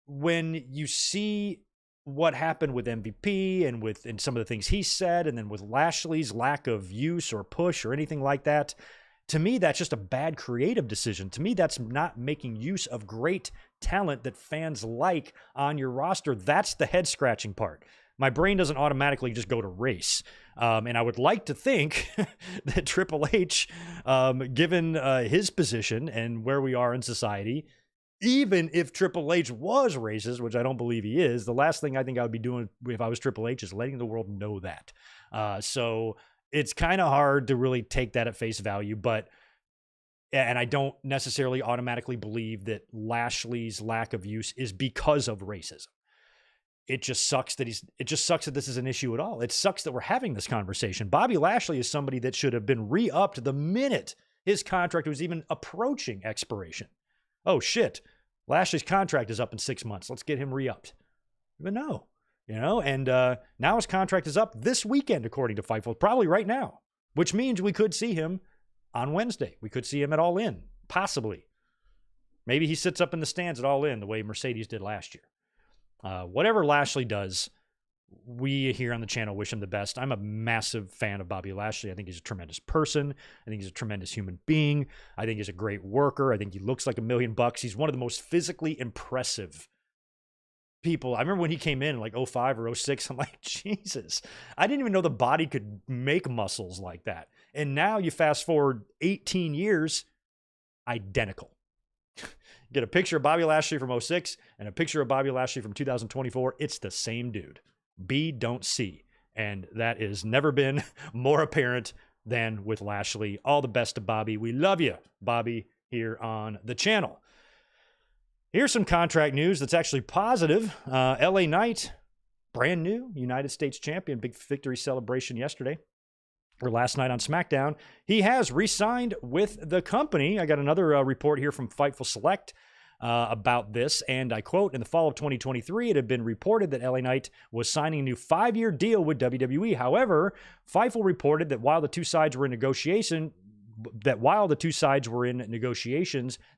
when you see what happened with MVP and some of the things he said, and then with Lashley's lack of use or push or anything like that, to me, that's just a bad creative decision. To me, that's not making use of great talent that fans like on your roster. That's the head-scratching part. My brain doesn't automatically just go to race. And I would like to think that Triple H, given his position and where we are in society, even if Triple H was racist, which I don't believe he is, the last thing I think I would be doing if I was Triple H is letting the world know that. So it's kind of hard to really take that at face value, and I don't necessarily automatically believe that Lashley's lack of use is because of racism. It just sucks that this is an issue at all. It sucks that we're having this conversation. Bobby Lashley is somebody that should have been re-upped the minute his contract was even approaching expiration. Oh shit, Lashley's contract is up in 6 months. Let's get him re-upped. But no, and now his contract is up this weekend, according to Fightful, probably right now, which means we could see him on Wednesday. We could see him at All In, possibly. Maybe he sits up in the stands at All In the way Mercedes did last year. Whatever Lashley does, we here on the channel wish him the best. I'm a massive fan of Bobby Lashley. I think he's a tremendous person. I think he's a tremendous human being. I think he's a great worker. I think he looks like $1 million. He's one of the most physically impressive people. I remember when he came in like 05 or 06, I'm like, Jesus, I didn't even know the body could make muscles like that. And now you fast forward 18 years, identical. Get a picture of Bobby Lashley from 06 and a picture of Bobby Lashley from 2024. It's the same dude. B, don't C. And that has never been more apparent than with Lashley. All the best to Bobby. We love you, Bobby, here on the channel. Here's some contract news that's actually positive. LA Knight, brand new United States champion. Big victory celebration yesterday. Or last night on Smackdown. He has re-signed with the company. I got another report here from Fightful Select about this, and I quote, in the fall of 2023, it had been reported that LA Knight was signing a new 5-year deal with WWE. However, Fightful reported that while the two sides were in negotiations,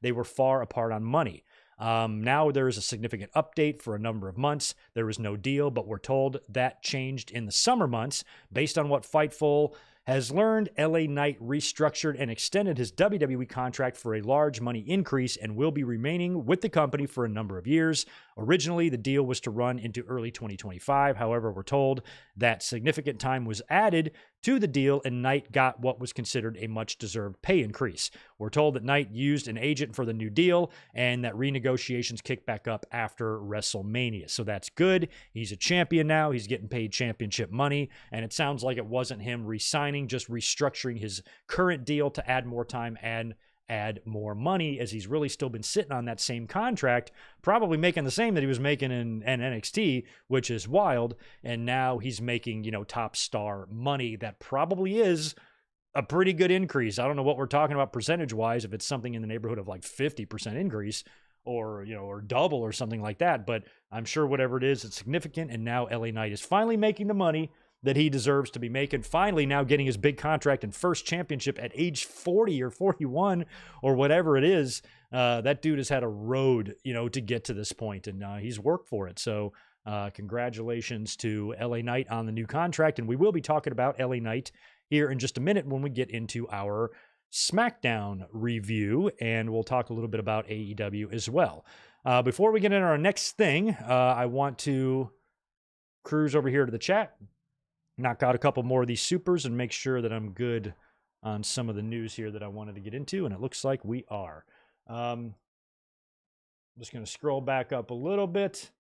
they were far apart on money. Now there is a significant update. For a number of months, there was no deal, but we're told that changed in the summer months. Based on what Fightful has learned, LA Knight restructured and extended his WWE contract for a large money increase and will be remaining with the company for a number of years. Originally, the deal was to run into early 2025. However, we're told that significant time was added to the deal and Knight got what was considered a much-deserved pay increase. We're told that Knight used an agent for the new deal and that renegotiations kicked back up after WrestleMania. So that's good. He's a champion now. He's getting paid championship money, and it sounds like it wasn't him re-signing, just restructuring his current deal to add more time and add more money, as he's really still been sitting on that same contract, probably making the same that he was making in NXT, which is wild. And now he's making, top star money. That probably is a pretty good increase. I don't know what we're talking about percentage-wise, if it's something in the neighborhood of like 50% increase or, or double or something like that. But I'm sure whatever it is, it's significant. And now LA Knight is finally making the money that he deserves to be making, finally now getting his big contract and first championship at age 40 or 41 or whatever it is. That dude has had a road, to get to this point, and he's worked for it. So congratulations to LA Knight on the new contract. And we will be talking about LA Knight here in just a minute when we get into our Smackdown review, and we'll talk a little bit about AEW as well. Before we get into our next thing, I want to cruise over here to the chat, knock out a couple more of these supers, and make sure that I'm good on some of the news here that I wanted to get into, and it looks like we are. I'm just going to scroll back up a little bit.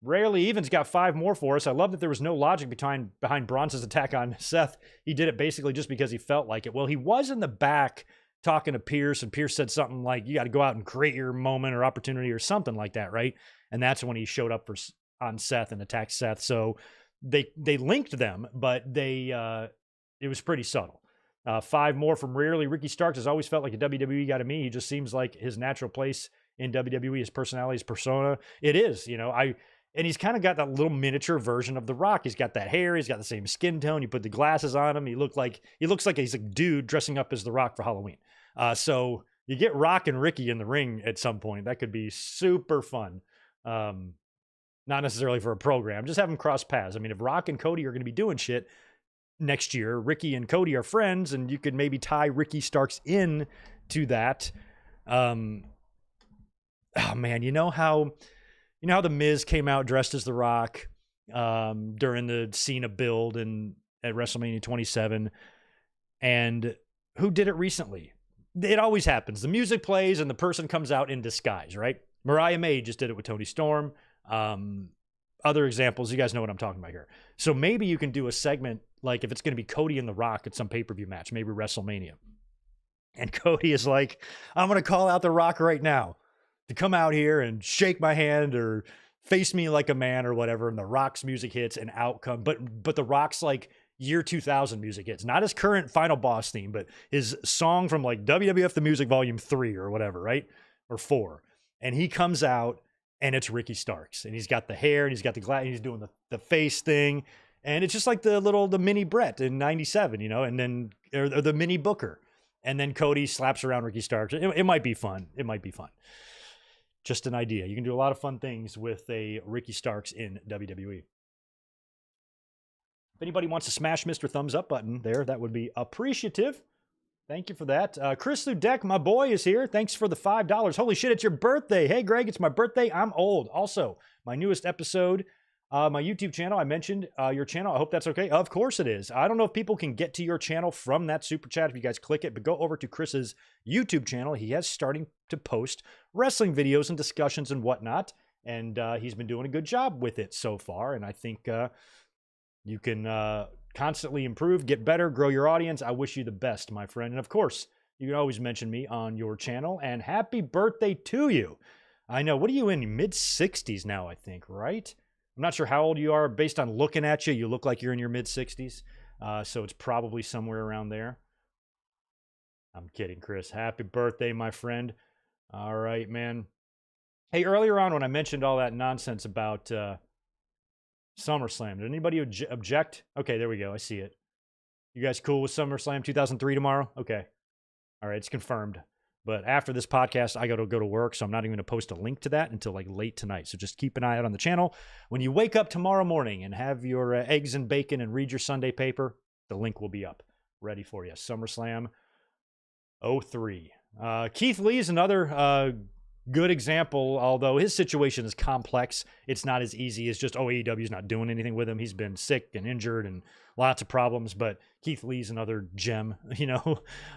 Rarely Even's got 5 more for us. I love that there was no logic behind Bronze's attack on Seth. He did it basically just because he felt like it. Well, he was in the back talking to Pierce, and Pierce said something like, you got to go out and create your moment or opportunity or something like that, right? And that's when he showed up on Seth and attacked Seth. So they linked them, but it was pretty subtle. 5 more from Rarely. Ricky Starks has always felt like a WWE guy to me. He just seems like his natural place in WWE, his personality, his persona. It is, and he's kind of got that little miniature version of The Rock. He's got that hair. He's got the same skin tone. You put the glasses on him. He looks like he's a dude dressing up as The Rock for Halloween. So you get Rock and Ricky in the ring at some point. That could be super fun. Not necessarily for a program. Just have them cross paths. I mean, if Rock and Cody are going to be doing shit next year, Ricky and Cody are friends, and you could maybe tie Ricky Starks in to that. Oh man, you know how The Miz came out dressed as The Rock during the Cena build at WrestleMania 27, and who did it recently? It always happens. The music plays and the person comes out in disguise, right? Mariah May just did it with Toni Storm. Other examples, you guys know what I'm talking about here. So maybe you can do a segment like if it's going to be Cody and The Rock at some pay-per-view match, maybe WrestleMania. And Cody is like, I'm going to call out The Rock right now to come out here and shake my hand or face me like a man or whatever. And The Rock's music hits and outcome. But The Rock's like year 2000 music hits, not his current Final Boss theme, but his song from like WWF The Music Volume 3 or whatever, right? Or 4. And he comes out and it's Ricky Starks, and he's got the hair and he's got the glass and he's doing the face thing. And it's just like the mini Brett in 97, and then, or the mini Booker. And then Cody slaps around Ricky Starks. It might be fun. It might be fun. Just an idea. You can do a lot of fun things with a Ricky Starks in WWE. If anybody wants to smash Mr. Thumbs Up button there, that would be appreciative. Thank you for that. Chris Ludek, my boy, is here. Thanks for the $5. Holy shit, it's your birthday. Hey, Greg, it's my birthday. I'm old. Also, my newest episode, my YouTube channel. I mentioned your channel. I hope that's okay. Of course it is. I don't know if people can get to your channel from that super chat if you guys click it, but go over to Chris's YouTube channel. He has starting to post wrestling videos and discussions and whatnot, and he's been doing a good job with it so far, and I think you can constantly improve, get better, grow your audience. I wish you the best, my friend. And of course, you can always mention me on your channel, and happy birthday to you. I know, what are you in? Mid-60s now, I think, right? I'm not sure how old you are. Based on looking at you, you look like you're in your mid-60s. So it's probably somewhere around there. I'm kidding, Chris. Happy birthday, my friend. All right, man. Hey, earlier on when I mentioned all that nonsense about SummerSlam, did anybody object? Okay, there we go. I see it. You guys cool with SummerSlam 2003 tomorrow? Okay. All right, it's confirmed. But after this podcast, I got to go to work, so I'm not even going to post a link to that until like late tonight. So just keep an eye out on the channel. When you wake up tomorrow morning and have your eggs and bacon and read your Sunday paper, the link will be up, ready for you. SummerSlam 03. Keith Lee is another good example, although his situation is complex. It's not as easy as just, AEW's not doing anything with him. He's been sick and injured and lots of problems, but Keith Lee's another gem,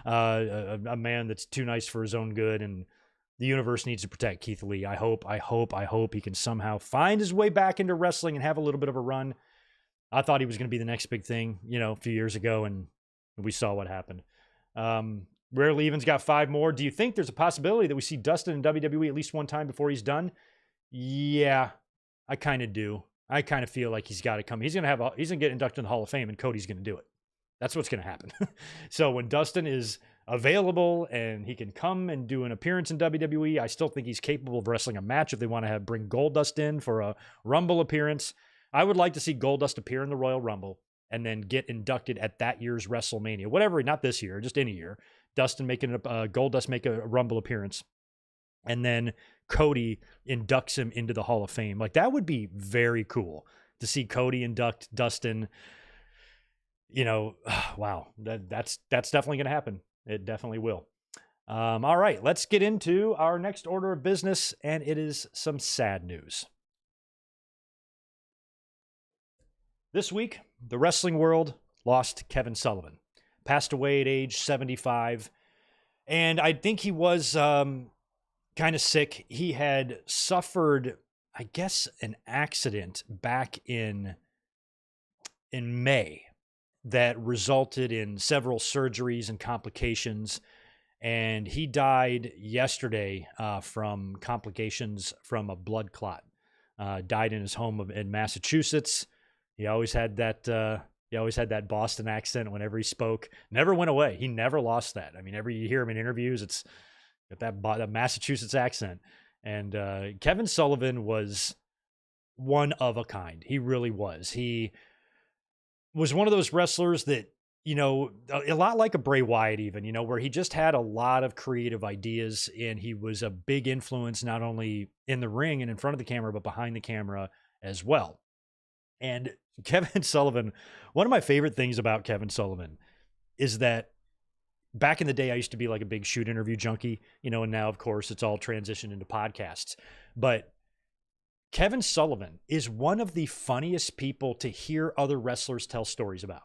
a man that's too nice for his own good, and the universe needs to protect Keith Lee. I hope he can somehow find his way back into wrestling and have a little bit of a run. I thought he was going to be the next big thing, a few years ago, and we saw what happened. Rarely Even's got 5 more. Do you think there's a possibility that we see Dustin in WWE at least one time before he's done? Yeah, I kind of do. I kind of feel like he's got to come. He's going to get inducted in the Hall of Fame, and Cody's going to do it. That's what's going to happen. So when Dustin is available and he can come and do an appearance in WWE. I still think he's capable of wrestling a match if they want to bring Goldust in for a Rumble appearance. I would like to see Goldust appear in the Royal Rumble and then get inducted at that year's WrestleMania, whatever, not this year, just any year. Goldust make a Rumble appearance, and then Cody inducts him into the Hall of Fame. Like, that would be very cool to see Cody induct Dustin. Wow, that's definitely going to happen. It definitely will. All right, let's get into our next order of business, and it is some sad news. This week, the wrestling world lost Kevin Sullivan. Passed away at age 75. And I think he was kind of sick. He had suffered, I guess, an accident back in May that resulted in several surgeries and complications. And he died yesterday from complications from a blood clot. Died in his home in Massachusetts. He always had that Boston accent whenever he spoke. Never went away. He never lost that. I mean, you hear him in interviews, it's got that Massachusetts accent. And Kevin Sullivan was one of a kind. He really was. He was one of those wrestlers that, a lot like a Bray Wyatt even, where he just had a lot of creative ideas, and he was a big influence not only in the ring and in front of the camera, but behind the camera as well. And Kevin Sullivan, one of my favorite things about Kevin Sullivan is that back in the day, I used to be like a big shoot interview junkie, and now, of course, it's all transitioned into podcasts. But Kevin Sullivan is one of the funniest people to hear other wrestlers tell stories about.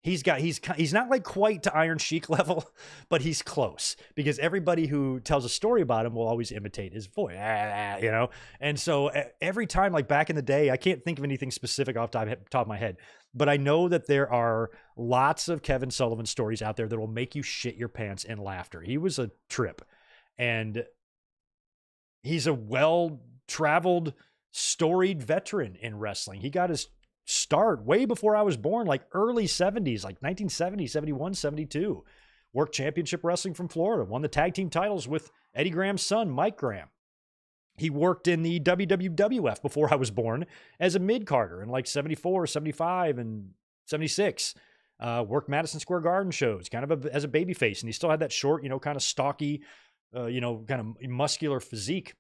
He's not like quite to Iron Sheik level, but he's close, because everybody who tells a story about him will always imitate his voice, And so every time, like back in the day, I can't think of anything specific off the top of my head, but I know that there are lots of Kevin Sullivan stories out there that will make you shit your pants in laughter. He was a trip, and he's a well-traveled, storied veteran in wrestling. He got his start way before I was born, like early 70s, like 1970, 71, 72. Worked championship wrestling from Florida, won the tag team titles with Eddie Graham's son, Mike Graham. He worked in the WWF before I was born as a mid-carder in like 74, 75, and 76. Worked Madison Square Garden shows kind of as a babyface, and he still had that short, kind of stocky, kind of muscular physique.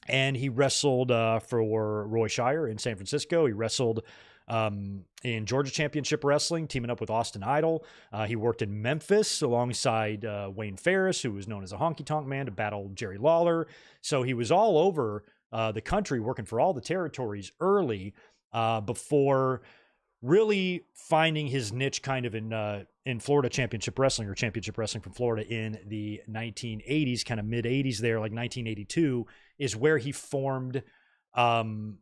And he wrestled for Roy Shire in San Francisco. He wrestled in Georgia Championship Wrestling, teaming up with Austin Idol. He worked in Memphis alongside Wayne Ferris, who was known as a honky tonk man, to battle Jerry Lawler. So he was all over the country working for all the territories early before really finding his niche kind of in Florida Championship Wrestling, or Championship Wrestling from Florida in the 1980s, kind of mid 80s there, like 1982 is where he formed the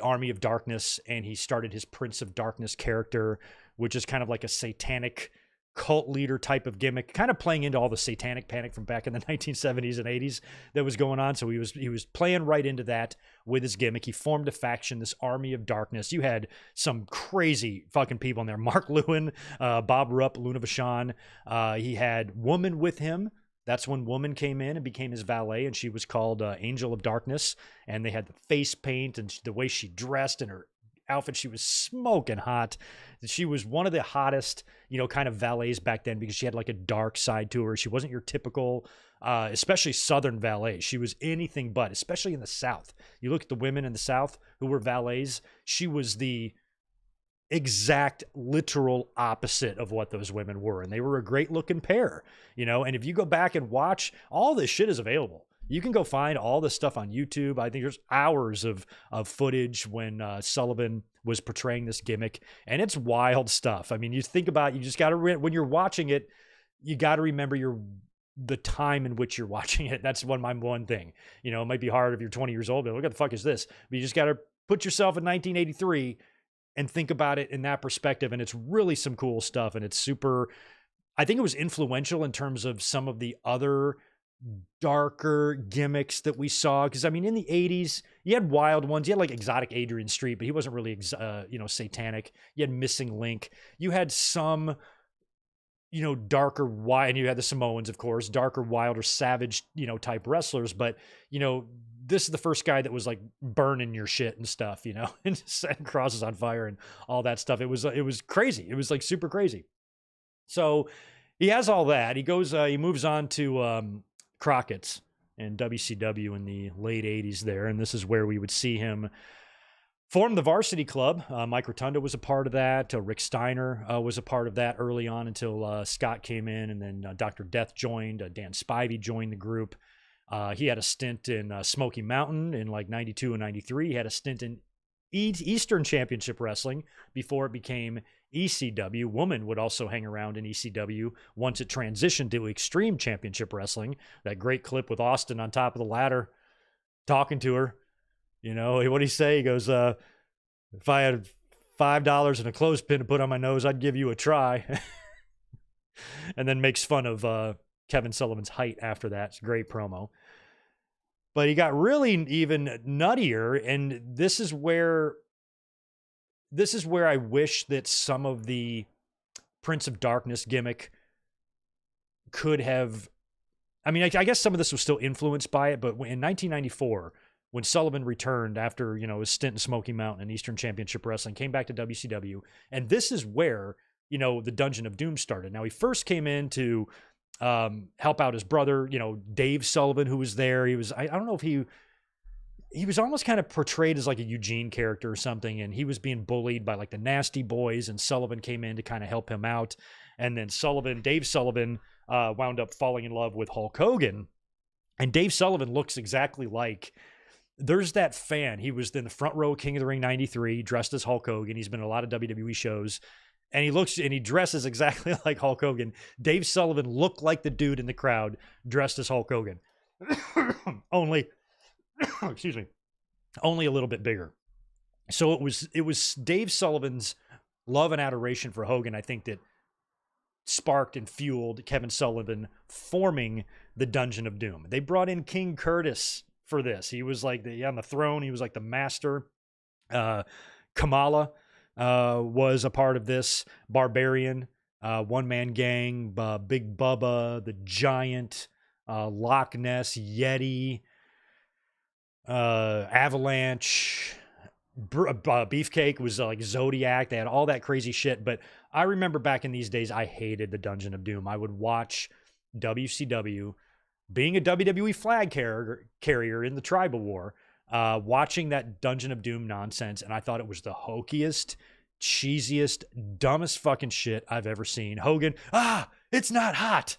Army of Darkness, and he started his Prince of Darkness character, which is kind of like a satanic cult leader type of gimmick, kind of playing into all the satanic panic from back in the 1970s and 80s that was going on. So he was playing right into that with his gimmick. He formed a faction, this Army of Darkness. You had some crazy fucking people in there. Mark Lewin, Bob Rupp, Luna Vachon. He had Woman with him. That's when Woman came in and became his valet, and she was called Angel of Darkness. And they had the face paint and the way she dressed and her outfit. She was smoking hot. She was one of the hottest, kind of valets back then, because she had like a dark side to her. She wasn't your typical, especially Southern valet. She was anything but, especially in the South. You look at the women in the South who were valets. She was the exact literal opposite of what those women were. And they were a great looking pair, and if you go back and watch, all this shit is available. You can go find all this stuff on YouTube. I think there's hours of footage when Sullivan was portraying this gimmick, and it's wild stuff. I mean, you think about, you just got to, when you're watching it, you got to remember the time in which you're watching it. That's one thing. It might be hard if you're 20 years old, but what the fuck is this? But you just got to put yourself in 1983 and think about it in that perspective. And it's really some cool stuff. And it's super, I think it was influential in terms of some of the other darker gimmicks that we saw. Because I mean, in the 80s, you had wild ones. You had like Exotic Adrian Street, but he wasn't really, satanic. You had Missing Link. You had some darker, wild, and you had the Samoans, of course, darker, wilder, savage, type wrestlers. But, this is the first guy that was like burning your shit and stuff, and setting crosses on fire and all that stuff. It was crazy. It was like super crazy. So he has all that. He moves on to Crockett's and WCW in the late 80s there. And this is where we would see him formed the Varsity Club. Mike Rotunda was a part of that. Rick Steiner was a part of that early on until Scott came in, and then Dr. Death joined. Dan Spivey joined the group. He had a stint in Smoky Mountain in like 92 and 93. He had a stint in Eastern Championship Wrestling before it became ECW. Woman would also hang around in ECW once it transitioned to Extreme Championship Wrestling. That great clip with Austin on top of the ladder talking to her. What'd he say? He goes, if I had $5 and a clothespin to put on my nose, I'd give you a try. And then makes fun of Kevin Sullivan's height after that. It's a great promo. But he got really even nuttier, and this is where I wish that some of the Prince of Darkness gimmick could have... I mean, I guess some of this was still influenced by it, but in 1994... when Sullivan returned after, his stint in Smoky Mountain and Eastern Championship Wrestling, came back to WCW. And this is where, the Dungeon of Doom started. Now, he first came in to help out his brother, Dave Sullivan, who was there. He was, I don't know if he was almost kind of portrayed as like a Eugene character or something. And he was being bullied by like the Nasty Boys, and Sullivan came in to kind of help him out. And then Dave Sullivan wound up falling in love with Hulk Hogan. And Dave Sullivan looks exactly like... There's that fan. He was in the front row of King of the Ring 93, dressed as Hulk Hogan. He's been in a lot of WWE shows. And he dresses exactly like Hulk Hogan. Dave Sullivan looked like the dude in the crowd dressed as Hulk Hogan. Only, excuse me, only a little bit bigger. So it was Dave Sullivan's love and adoration for Hogan, I think, that sparked and fueled Kevin Sullivan forming the Dungeon of Doom. They brought in King Curtis for this. He was like on the throne. He was like the master. Kamala was a part of this. Barbarian, One Man Gang, Big Bubba, the Giant, Loch Ness, Yeti, Avalanche, Beefcake was like Zodiac. They had all that crazy shit. But I remember back in these days, I hated the Dungeon of Doom. I would watch WCW, being a WWE flag carrier in the Tribal War, watching that Dungeon of Doom nonsense, and I thought it was the hokiest, cheesiest, dumbest fucking shit I've ever seen. Hogan, it's not hot,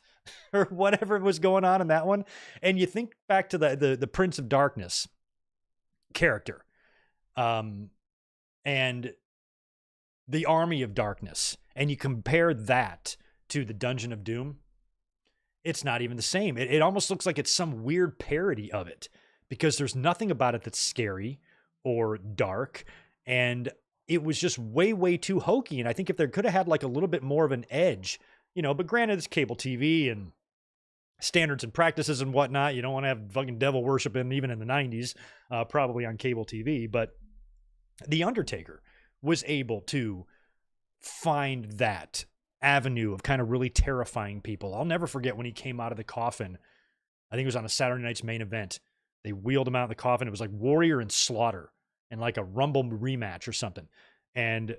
or whatever was going on in that one. And you think back to the Prince of Darkness character, and the Army of Darkness, and you compare that to the Dungeon of Doom, it's not even the same. It almost looks like it's some weird parody of it, because there's nothing about it that's scary or dark. And it was just way, way too hokey. And I think if they could have had like a little bit more of an edge, but granted it's cable TV and standards and practices and whatnot. You don't want to have fucking devil worship even in the 90s, probably on cable TV. But The Undertaker was able to find that avenue of kind of really terrifying people. I'll never forget when he came out of the coffin. I think it was on a Saturday Night's Main Event. They wheeled him out of the coffin. It was like Warrior and Slaughter and like a Rumble rematch or something. And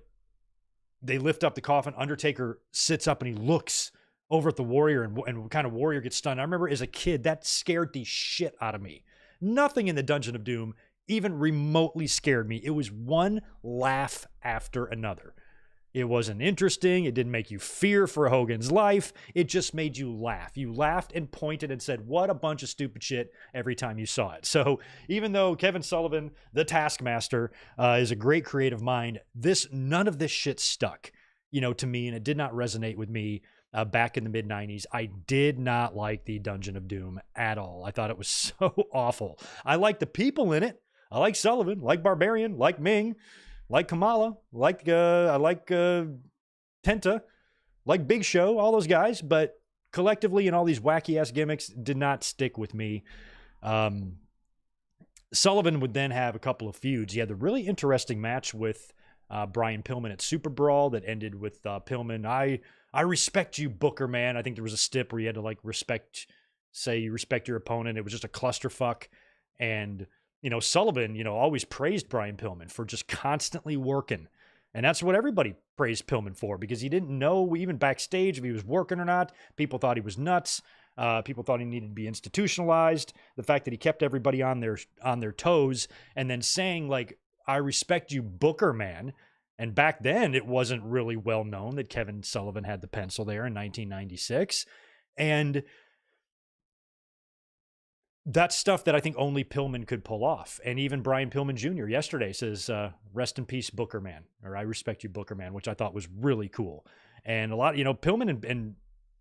they lift up the coffin. Undertaker sits up and he looks over at the Warrior, and kind of Warrior gets stunned. I remember as a kid, that scared the shit out of me. Nothing in the Dungeon of Doom even remotely scared me. It was one laugh after another. It wasn't interesting. It didn't make you fear for Hogan's life. It just made you laugh. You laughed and pointed and said, what a bunch of stupid shit, every time you saw it. So even though Kevin Sullivan, the Taskmaster, is a great creative mind, none of this shit stuck, to me, and it did not resonate with me back in the mid-90s. I did not like the Dungeon of Doom at all. I thought it was so awful. I like the people in it. I like Sullivan, like Barbarian, like Ming, like Kamala, I like Tenta, like Big Show, all those guys, but collectively in all these wacky-ass gimmicks did not stick with me. Sullivan would then have a couple of feuds. He had the really interesting match with Brian Pillman at Super Brawl that ended with Pillman. I I respect you, Booker, man. I think there was a stip where you had to like say you respect your opponent. It was just a clusterfuck. And, Sullivan, always praised Brian Pillman for just constantly working. And that's what everybody praised Pillman for, because he didn't know even backstage if he was working or not. People thought he was nuts. People thought he needed to be institutionalized. The fact that he kept everybody on their toes, and then saying like, I respect you, Booker, man. And back then it wasn't really well known that Kevin Sullivan had the pencil there in 1996. And that's stuff that I think only Pillman could pull off. And even Brian Pillman Jr. yesterday says, rest in peace, Booker, man, or I respect you, Booker, man, which I thought was really cool. And a lot, Pillman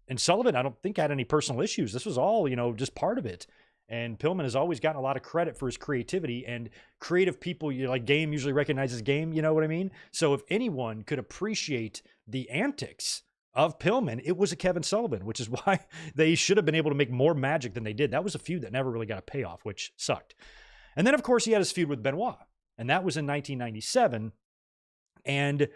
and Sullivan, I don't think had any personal issues. This was all, just part of it. And Pillman has always gotten a lot of credit for his creativity, and creative people, like game usually recognizes game, you know what I mean? So if anyone could appreciate the antics of Pillman, it was a Kevin Sullivan, which is why they should have been able to make more magic than they did. That was a feud that never really got a payoff, which sucked. And then, of course, he had his feud with Benoit, and that was in 1997. And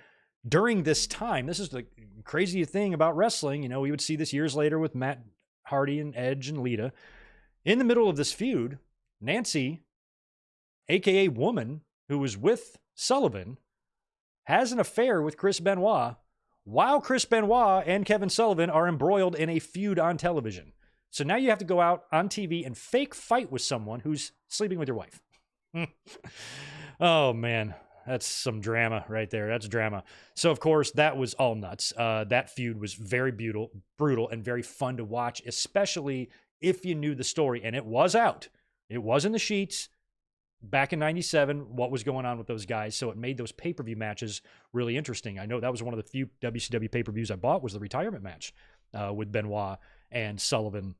during this time, this is the crazy thing about wrestling. We would see this years later with Matt Hardy and Edge and Lita. In the middle of this feud, Nancy, a.k.a. Woman, who was with Sullivan, has an affair with Chris Benoit, while Chris Benoit and Kevin Sullivan are embroiled in a feud on television. So now you have to go out on TV and fake fight with someone who's sleeping with your wife. Oh, man. That's some drama right there. That's drama. So, of course, that was all nuts. That feud was very brutal, and very fun to watch, especially if you knew the story. And it was out. It was in the sheets back in 97, what was going on with those guys. So it made those pay-per-view matches really interesting. I know that was one of the few WCW pay-per-views I bought, was the retirement match with Benoit and Sullivan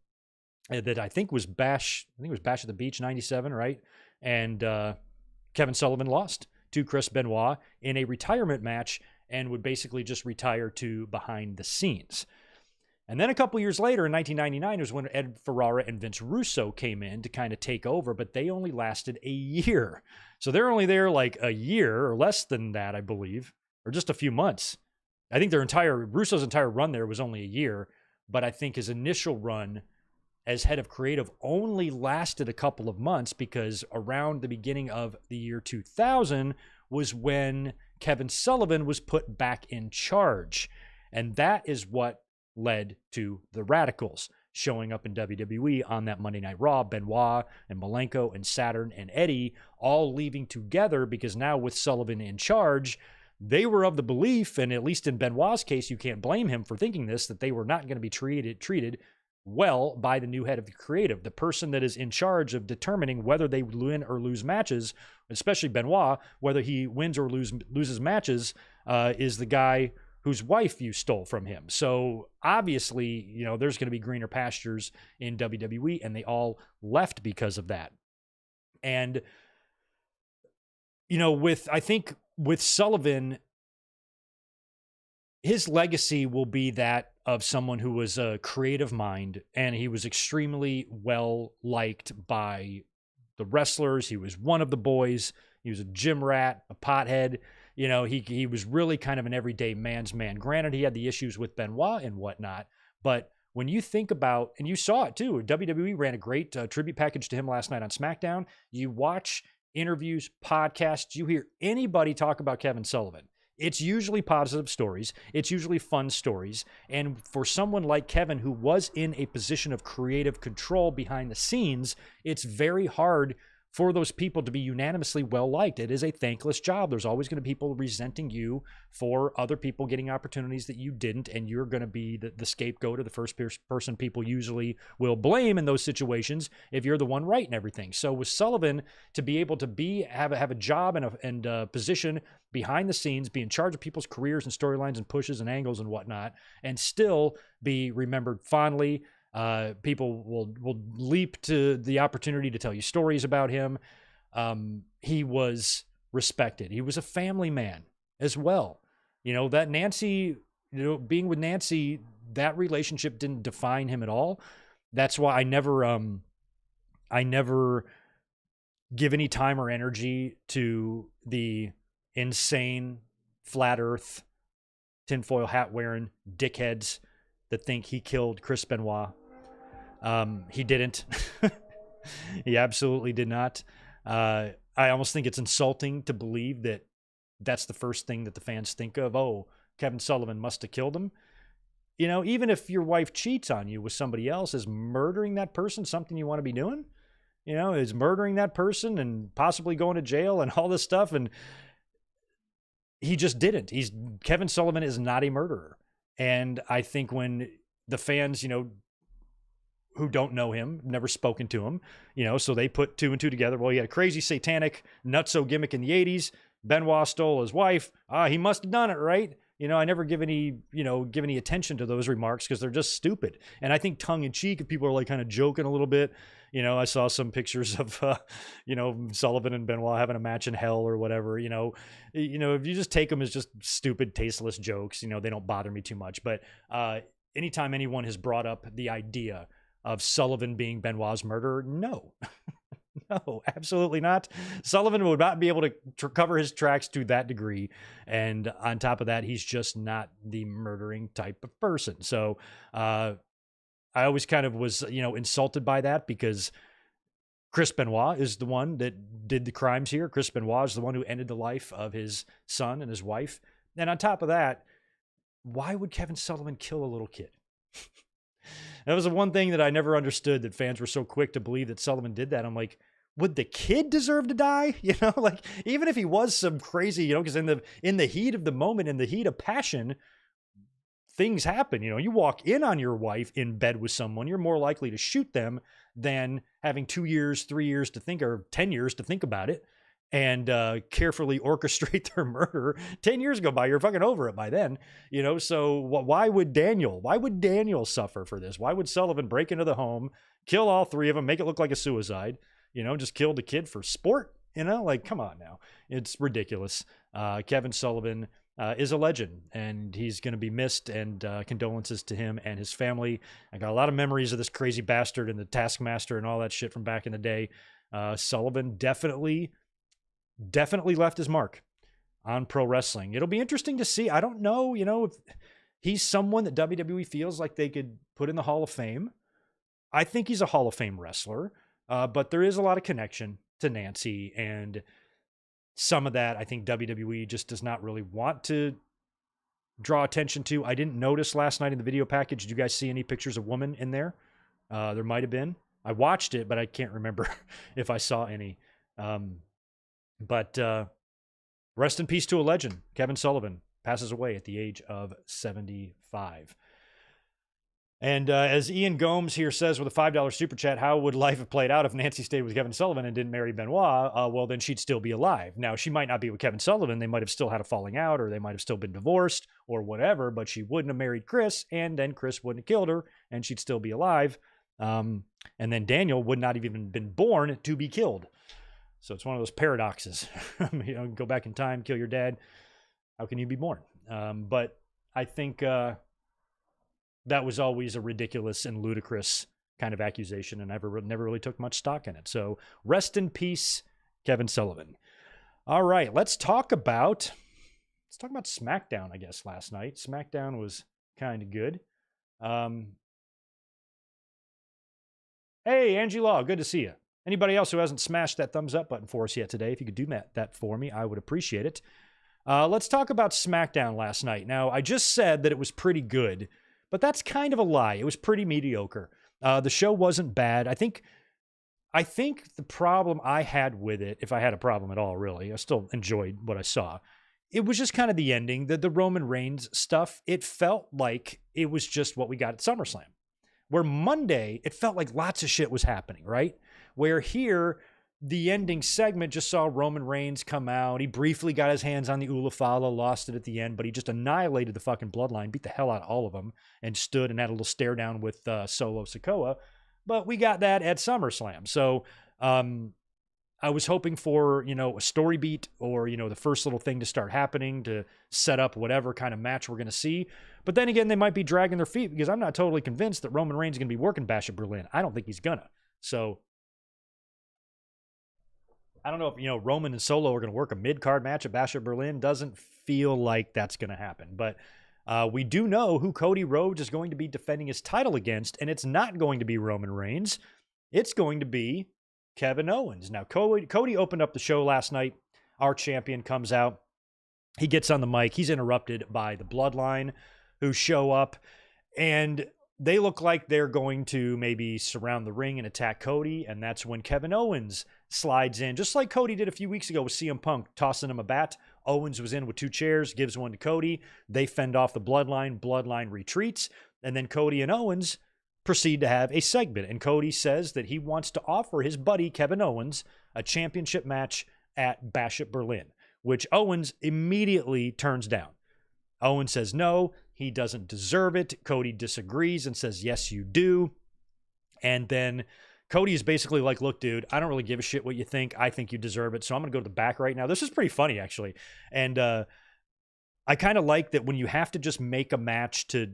that I think was Bash at the Beach 97, right? And Kevin Sullivan lost to Chris Benoit in a retirement match and would basically just retire to behind the scenes. And then a couple years later, in 1999, was when Ed Ferrara and Vince Russo came in to kind of take over, but they only lasted a year. So they're only there like a year or less than that, I believe, or just a few months. I think Russo's entire run there was only a year, but I think his initial run as head of creative only lasted a couple of months, because around the beginning of the year 2000 was when Kevin Sullivan was put back in charge. And that is what led to the Radicals showing up in WWE on that Monday Night Raw. Benoit and Malenko and Saturn and Eddie all leaving together, because now with Sullivan in charge, they were of the belief, and at least in Benoit's case, you can't blame him for thinking this, that they were not going to be treated well by the new head of the creative, the person that is in charge of determining whether they win or lose matches, especially Benoit, whether he wins or loses matches, is the guy whose wife you stole from him. So obviously, there's going to be greener pastures in WWE, and they all left because of that. And, I think with Sullivan, his legacy will be that of someone who was a creative mind, and he was extremely well liked by the wrestlers. He was one of the boys. He was a gym rat, a pothead. He was really kind of an everyday man's man. Granted, he had the issues with Benoit and whatnot, but when you think about, and you saw it too, WWE ran a great tribute package to him last night on Smackdown. You watch interviews, podcasts, you hear anybody talk about Kevin Sullivan, it's usually positive stories. It's usually fun stories. And for someone like Kevin, who was in a position of creative control behind the scenes, it's very hard for those people to be unanimously well-liked. It is a thankless job. There's always going to be people resenting you for other people getting opportunities that you didn't, and you're going to be the scapegoat, or the first person people usually will blame in those situations if you're the one right and everything. So with Sullivan, to be able to have a job and a position behind the scenes, be in charge of people's careers and storylines and pushes and angles and whatnot, and still be remembered fondly. People will leap to the opportunity to tell you stories about him. He was respected. He was a family man as well. That Nancy, being with Nancy, that relationship didn't define him at all. That's why I never give any time or energy to the insane flat earth tinfoil hat wearing dickheads that think he killed Chris Benoit. He didn't. He absolutely did not. I almost think it's insulting to believe that that's the first thing that the fans think of. Oh, Kevin Sullivan must have killed him. You know, even if your wife cheats on you with somebody else, is murdering that person something you want to be doing? You know, is murdering that person and possibly going to jail and all this stuff? And he just didn't. Kevin Sullivan is not a murderer. And I think when the fans, you know, who don't know him, never spoken to him, you know, so they put two and two together. Well, he had a crazy satanic nutso gimmick in the 80s. Benoit stole his wife. He must have done it, right? You know, I never give any attention to those remarks because they're just stupid. And I think tongue in cheek, if people are like kind of joking a little bit, you know, I saw some pictures of, you know, Sullivan and Benoit having a match in hell or whatever, you know, if you just take them as just stupid, tasteless jokes, you know, they don't bother me too much. But anytime anyone has brought up the idea of Sullivan being Benoit's murderer, no. No, absolutely not. Sullivan would not be able to cover his tracks to that degree. And on top of that, he's just not the murdering type of person. So I always kind of was, you know, insulted by that because Chris Benoit is the one that did the crimes here. Chris Benoit is the one who ended the life of his son and his wife. And on top of that, why would Kevin Sullivan kill a little kid? That was the one thing that I never understood, that fans were so quick to believe that Sullivan did that. I'm like, would the kid deserve to die? You know, like, even if he was some crazy, you know, because in the heat of the moment, in the heat of passion, things happen. You know, you walk in on your wife in bed with someone, you're more likely to shoot them than having 2 years, 3 years to think, or 10 years to think about it and carefully orchestrate their murder. 10 years go by, you're fucking over it by then, you know? So why would Daniel suffer for this? Why would Sullivan break into the home, kill all three of them, make it look like a suicide, you know, just kill the kid for sport, you know? Like, come on now. It's ridiculous. Kevin Sullivan is a legend, and he's going to be missed, and condolences to him and his family. I got a lot of memories of this crazy bastard and the Taskmaster and all that shit from back in the day. Sullivan definitely left his mark on pro wrestling. It'll be interesting to see. I don't know, you know, if he's someone that WWE feels like they could put in the Hall of Fame. I think he's a Hall of Fame wrestler, but there is a lot of connection to Nancy, and some of that I think WWE just does not really want to draw attention to. I didn't notice last night in the video package. Did you guys see any pictures of women in there? There might have been. I watched it, but I can't remember if I saw any. But rest in peace to a legend. Kevin Sullivan passes away at the age of 75. And as Ian Gomes here says with a $5 super chat, how would life have played out if Nancy stayed with Kevin Sullivan and didn't marry Benoit? Well, then she'd still be alive. Now, she might not be with Kevin Sullivan. They might have still had a falling out, or they might have still been divorced or whatever, but she wouldn't have married Chris, and then Chris wouldn't have killed her, and she'd still be alive. And then Daniel would not have even been born to be killed. So it's one of those paradoxes. You know, go back in time, kill your dad. How can you be born? But I think that was always a ridiculous and ludicrous kind of accusation, and I never really took much stock in it. So rest in peace, Kevin Sullivan. All right, let's talk about SmackDown, I guess, last night. SmackDown was kind of good. Hey, Angie Law, good to see you. Anybody else who hasn't smashed that thumbs up button for us yet today, if you could do that for me, I would appreciate it. Let's talk about SmackDown last night. Now, I just said that it was pretty good, but that's kind of a lie. It was pretty mediocre. The show wasn't bad. I think the problem I had with it, if I had a problem at all, really, I still enjoyed what I saw. It was just kind of the ending, the Roman Reigns stuff. It felt like it was just what we got at SummerSlam. Where Monday, it felt like lots of shit was happening, right? Where here, the ending segment just saw Roman Reigns come out. He briefly got his hands on the Ulafala, lost it at the end, but he just annihilated the fucking Bloodline, beat the hell out of all of them, and stood and had a little stare down with Solo Sikoa. But we got that at SummerSlam. So I was hoping for, you know, a story beat or, you know, the first little thing to start happening to set up whatever kind of match we're going to see. But then again, they might be dragging their feet because I'm not totally convinced that Roman Reigns is going to be working Bash at Berlin. I don't think he's going to. So I don't know if, you know, Roman and Solo are going to work a mid-card match at Bash at Berlin. Doesn't feel like that's going to happen. But We do know who Cody Rhodes is going to be defending his title against, and it's not going to be Roman Reigns. It's going to be Kevin Owens. Now, Cody opened up the show last night. Our champion comes out. He gets on the mic. He's interrupted by the Bloodline, who show up, and they look like they're going to maybe surround the ring and attack Cody, and that's when Kevin Owens slides in, just like Cody did a few weeks ago with CM Punk, tossing him a bat. Owens was in with 2 chairs, gives one to Cody. They fend off the Bloodline. Bloodline retreats, and then Cody and Owens proceed to have a segment, and Cody says that he wants to offer his buddy Kevin Owens a championship match at Bash at Berlin, which Owens immediately turns down. Owens says no, he doesn't deserve it. Cody disagrees and says, yes, you do. And then Cody is basically like, look, dude, I don't really give a shit what you think. I think you deserve it. So I'm going to go to the back right now. This is pretty funny, actually. And I kind of like that when you have to just make a match to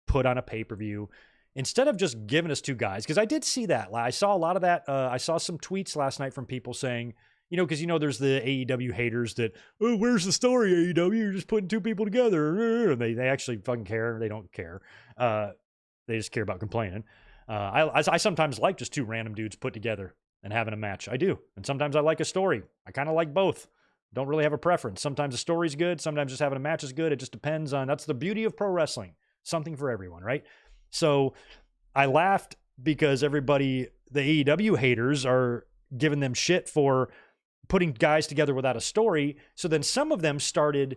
put on a pay-per-view, instead of just giving us 2 guys, because I did see that. I saw a lot of that. I saw some tweets last night from people saying, because there's the AEW haters that, oh, where's the story, AEW? You're just putting 2 people together. And they actually fucking care. They don't care. They just care about complaining. I sometimes like just 2 random dudes put together and having a match. I do. And sometimes I like a story. I kind of like both. Don't really have a preference. Sometimes a story's good. Sometimes just having a match is good. It just depends on, that's the beauty of pro wrestling. Something for everyone, right? So I laughed because everybody, the AEW haters, are giving them shit for putting guys together without a story. So then some of them started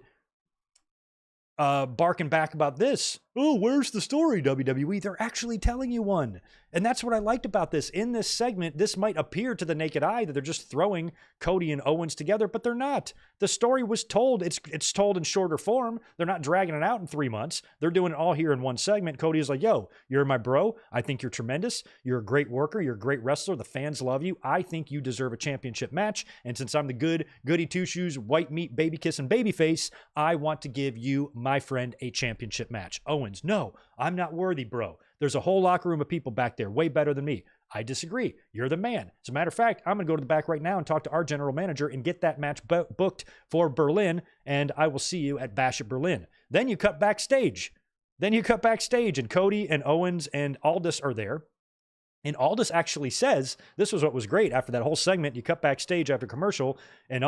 barking back about this. Oh, where's the story, WWE? They're actually telling you one. And that's what I liked about this. In this segment, this might appear to the naked eye that they're just throwing Cody and Owens together, but they're not. The story was told. It's told in shorter form. They're not dragging it out in 3 months. They're doing it all here in one segment. Cody is like, yo, you're my bro. I think you're tremendous. You're a great worker. You're a great wrestler. The fans love you. I think you deserve a championship match. And since I'm the goody two-shoes, white meat, baby kissing baby face, I want to give you, my friend, a championship match. Owens, no, I'm not worthy, bro. There's a whole locker room of people back there way better than me. I disagree. You're the man. As a matter of fact, I'm going to go to the back right now and talk to our general manager and get that match booked for Berlin, and I will see you at Bash at Berlin. Then you cut backstage. And Cody and Owens and Aldis are there. And Aldis actually says, this was what was great after that whole segment. You cut backstage after commercial, and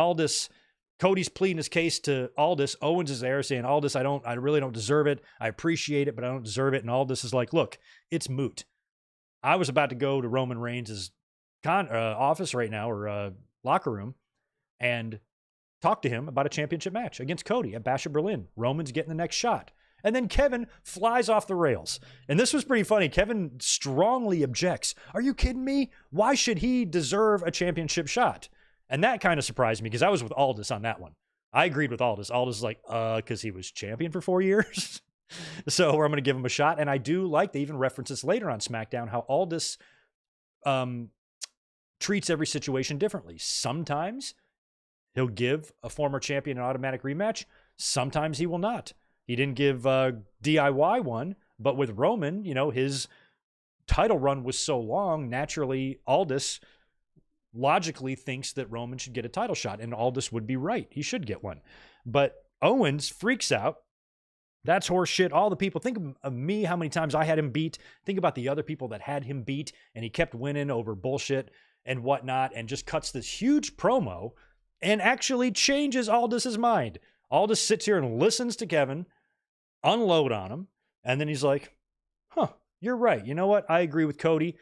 Cody's pleading his case to Aldis. Owens is there saying, Aldis, I really don't deserve it. I appreciate it, but I don't deserve it. And Aldis is like, look, it's moot. I was about to go to Roman Reigns' office right now, or locker room, and talk to him about a championship match against Cody at Bash at Berlin. Roman's getting the next shot. And then Kevin flies off the rails. And this was pretty funny. Kevin strongly objects. Are you kidding me? Why should he deserve a championship shot? And that kind of surprised me because I was with Aldis on that one. I agreed with Aldis. Aldis is like, because he was champion for 4 years. So I'm going to give him a shot. And I do like, they even reference this later on SmackDown, how Aldis treats every situation differently. Sometimes he'll give a former champion an automatic rematch. Sometimes he will not. He didn't give DIY one, but with Roman, his title run was so long, naturally Aldis logically thinks that Roman should get a title shot, and Aldis would be right. He should get one. But Owens freaks out. That's horse shit. All the people, think of me, how many times I had him beat. Think about the other people that had him beat, and he kept winning over bullshit and whatnot, and just cuts this huge promo and actually changes Aldis's mind. Aldis sits here and listens to Kevin unload on him, and then he's like, you're right. You know what? I agree with Cody.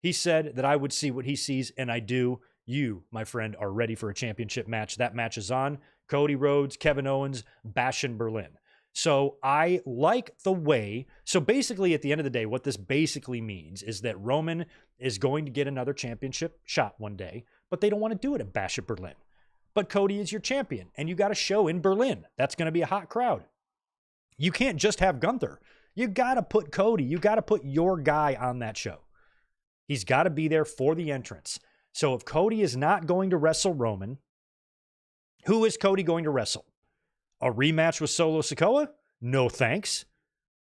He said that I would see what he sees, and I do. You, my friend, are ready for a championship match. That match is on. Cody Rhodes, Kevin Owens, Bash in Berlin. So I like the way. So basically, at the end of the day, what this basically means is that Roman is going to get another championship shot one day, but they don't want to do it at Bash at Berlin. But Cody is your champion, and you got a show in Berlin. That's going to be a hot crowd. You can't just have Gunther. You got to put Cody. You got to put your guy on that show. He's got to be there for the entrance. So if Cody is not going to wrestle Roman, who is Cody going to wrestle? A rematch with Solo Sikoa? No thanks.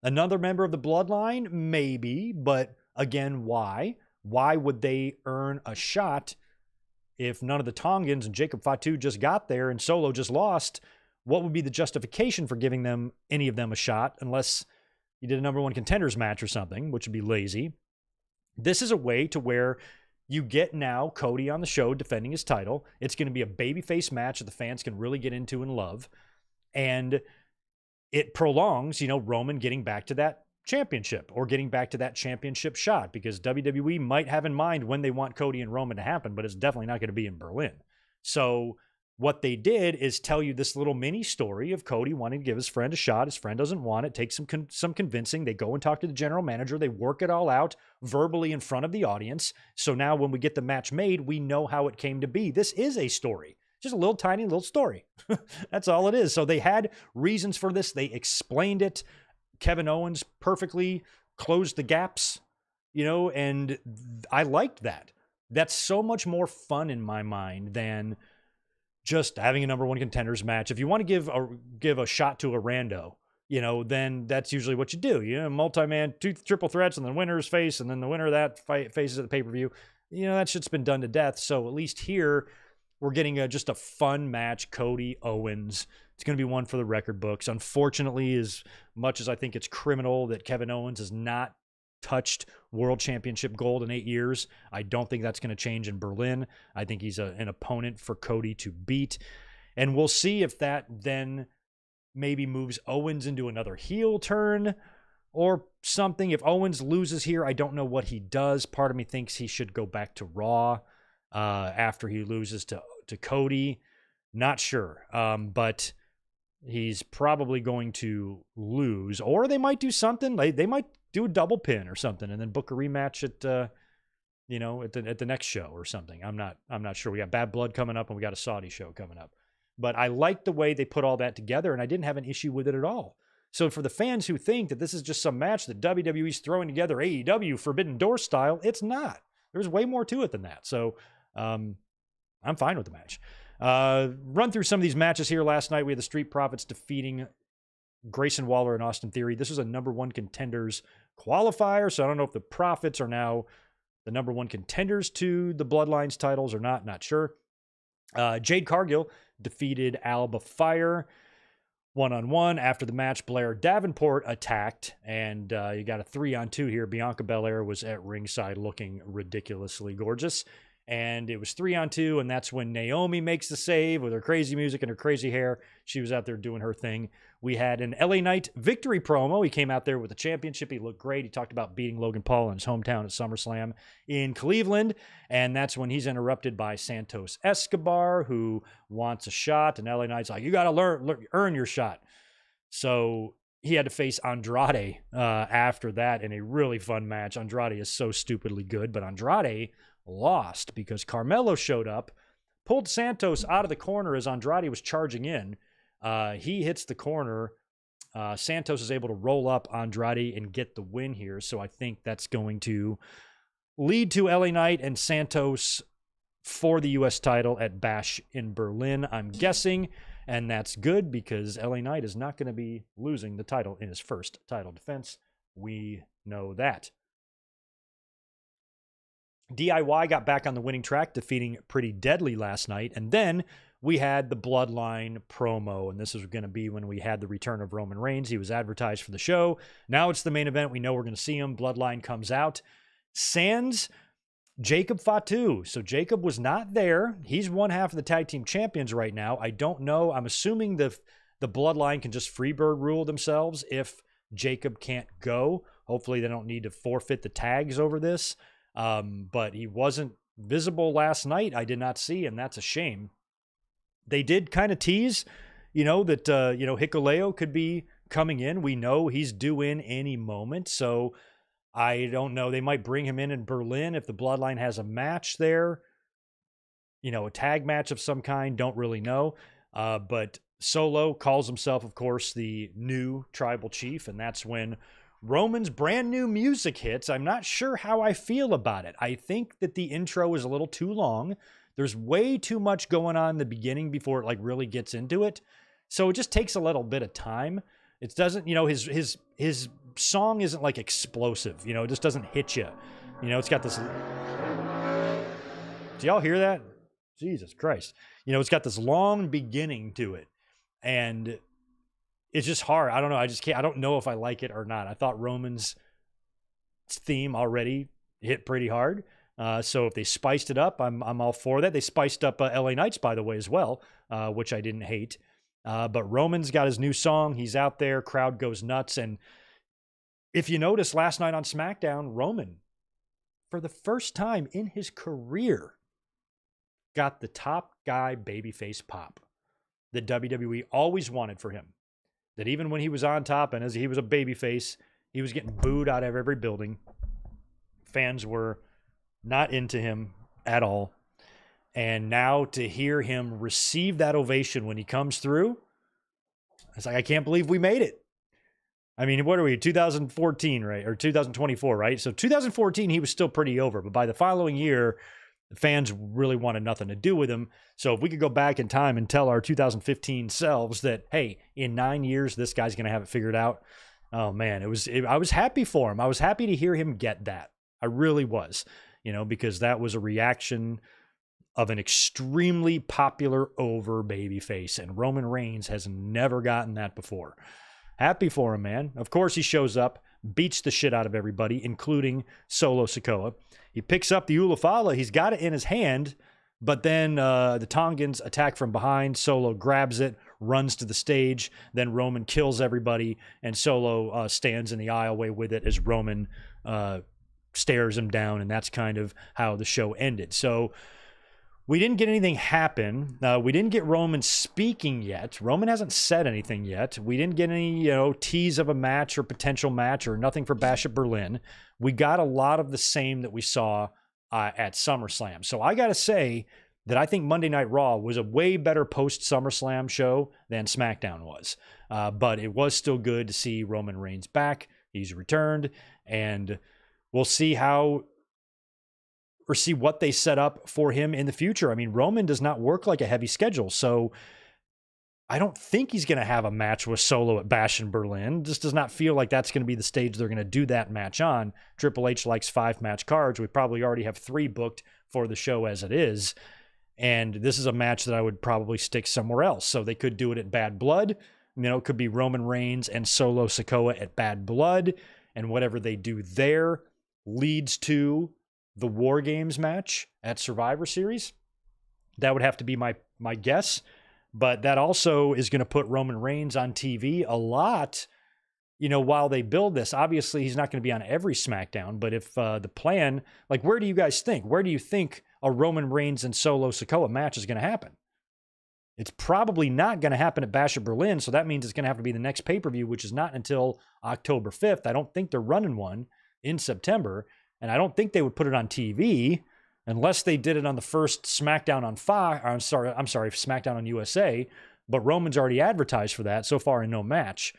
Another member of the Bloodline? Maybe, but again, why? Why would they earn a shot if none of the Tongans and Jacob Fatu just got there and Solo just lost? what would be the justification for giving them, any of them, a shot, unless you did a number one contenders match or something, which would be lazy. This is a way to where you get now Cody on the show defending his title. It's going to be a babyface match that the fans can really get into and love. And it prolongs, Roman getting back to that championship or getting back to that championship shot, because WWE might have in mind when they want Cody and Roman to happen, but it's definitely not going to be in Berlin. So what they did is tell you this little mini story of Cody wanting to give his friend a shot. His friend doesn't want it. Takes some convincing. They go and talk to the general manager. They work it all out verbally in front of the audience. So now when we get the match made, we know how it came to be. This is a story. Just a little tiny little story. That's all it is. So they had reasons for this. They explained it. Kevin Owens perfectly closed the gaps, and I liked that. That's so much more fun in my mind than just having a number one contenders match. If you want to give a shot to a rando, then that's usually what you do. Multi-man, two triple threats, and the winner's face, and then the winner of that fight faces at the pay-per-view. That shit's been done to death. So at least here, we're getting just a fun match, Cody Owens. It's going to be one for the record books. Unfortunately, as much as I think it's criminal that Kevin Owens has not touched world championship gold in 8 years, I don't think that's going to change in Berlin. I think he's an opponent for Cody to beat. And we'll see if that then maybe moves Owens into another heel turn or something. If Owens loses here, I don't know what he does. Part of me thinks he should go back to Raw after he loses to Cody. Not sure. But he's probably going to lose, or they might do something. They might do a double pin or something, and then book a rematch at the next show or something. I'm not sure. We got Bad Blood coming up, and we got a Saudi show coming up. But I like the way they put all that together, and I didn't have an issue with it at all. So for the fans who think that this is just some match that WWE's throwing together AEW Forbidden Door style, it's not. There's way more to it than that. So I'm fine with the match. Run through some of these matches here last night. We had the Street Profits defeating Grayson Waller and Austin Theory. This was a number one contenders qualifier, so I don't know if the Profits are now the number one contenders to the Bloodlines titles or not sure. Jade Cargill defeated Alba Fire one-on-one. After the match, Blair Davenport attacked, and you got a 3-on-2 here. Bianca Belair was at ringside looking ridiculously gorgeous. And it was 3-on-2, and that's when Naomi makes the save with her crazy music and her crazy hair. She was out there doing her thing. We had an LA Knight victory promo. He came out there with the championship. He looked great. He talked about beating Logan Paul in his hometown at SummerSlam in Cleveland. And that's when he's interrupted by Santos Escobar, who wants a shot. And LA Knight's like, you got to earn your shot. So he had to face Andrade after that in a really fun match. Andrade is so stupidly good, but Andrade lost because Carmelo showed up, pulled Santos out of the corner as Andrade was charging in. He hits the corner. Santos is able to roll up Andrade and get the win here. So I think that's going to lead to LA Knight and Santos for the U.S. title at Bash in Berlin, I'm guessing. And that's good because LA Knight is not going to be losing the title in his first title defense. We know that. DIY got back on the winning track, defeating Pretty Deadly last night. And then we had the Bloodline promo, and this is going to be when we had the return of Roman Reigns. He was advertised for the show. Now it's the main event. We know we're going to see him. Bloodline comes out. Sans Jacob Fatu. So Jacob was not there. He's one half of the tag team champions right now. I don't know. I'm assuming the Bloodline can just freebird rule themselves if Jacob can't go. Hopefully they don't need to forfeit the tags over this. But he wasn't visible last night. I did not see, and that's a shame. They did kind of tease, that, Hikuleo could be coming in. We know he's due in any moment. So I don't know. They might bring him in Berlin if the Bloodline has a match there, a tag match of some kind. Don't really know. But Solo calls himself, of course, the new tribal chief. And that's when Roman's brand new music hits. I'm not sure how I feel about it. I think that the intro is a little too long. There's way too much going on in the beginning before it really gets into it. So it just takes a little bit of time. It doesn't, his song isn't explosive, it just doesn't hit you. It's got this. Do y'all hear that? Jesus Christ. It's got this long beginning to it. And it's just hard. I don't know. I don't know if I like it or not. I thought Roman's theme already hit pretty hard. So if they spiced it up, I'm all for that. They spiced up LA Knights, by the way, as well, which I didn't hate. But Roman's got his new song. He's out there. Crowd goes nuts. And if you notice last night on Smackdown, Roman, for the first time in his career, got the top guy babyface pop that WWE always wanted for him. That even when he was on top and as he was a babyface, he was getting booed out of every building. Fans were not into him at all. And now to hear him receive that ovation when he comes through, it's like, I can't believe we made it. I mean, what are we, 2014, right? Or 2024, right? So 2014, he was still pretty over. But by the following year, the fans really wanted nothing to do with him. So if we could go back in time and tell our 2015 selves that, hey, in 9 years, this guy's going to have it figured out. Oh, man, I was happy for him. I was happy to hear him get that. I really was, because that was a reaction of an extremely popular over babyface. And Roman Reigns has never gotten that before. Happy for him, man. Of course, he shows up, beats the shit out of everybody, including Solo Sikoa. He picks up the Ulafala. He's got it in his hand, but then the Tongans attack from behind. Solo grabs it, runs to the stage. Then Roman kills everybody, and Solo stands in the aisleway with it as Roman stares him down, and that's kind of how the show ended. So we didn't get anything happen. We didn't get Roman speaking yet. Roman hasn't said anything yet. We didn't get any, tease of a match or potential match or nothing for Bash at Berlin. We got a lot of the same that we saw at SummerSlam. So I got to say that I think Monday Night Raw was a way better post-SummerSlam show than SmackDown was. But it was still good to see Roman Reigns back. He's returned, and we'll see see what they set up for him in the future. I mean, Roman does not work like a heavy schedule, so I don't think he's going to have a match with Solo at Bash in Berlin. Just does not feel like that's going to be the stage they're going to do that match on. Triple H likes 5-match cards. We probably already have 3 booked for the show as it is, and this is a match that I would probably stick somewhere else. So they could do it at Bad Blood. It could be Roman Reigns and Solo Sikoa at Bad Blood, and whatever they do there leads to the War Games match at Survivor Series. That would have to be my guess. But that also is going to put Roman Reigns on TV a lot, while they build this. Obviously, he's not going to be on every SmackDown, but if the plan, like, where do you guys think? Where do you think a Roman Reigns and Solo Sikoa match is going to happen? It's probably not going to happen at Bash at Berlin, so that means it's going to have to be the next pay-per-view, which is not until October 5th. I don't think they're running one in September. And I don't think they would put it on TV unless they did it on the first SmackDown on Fox. I'm sorry, SmackDown on USA. But Roman's already advertised for that so far in no match.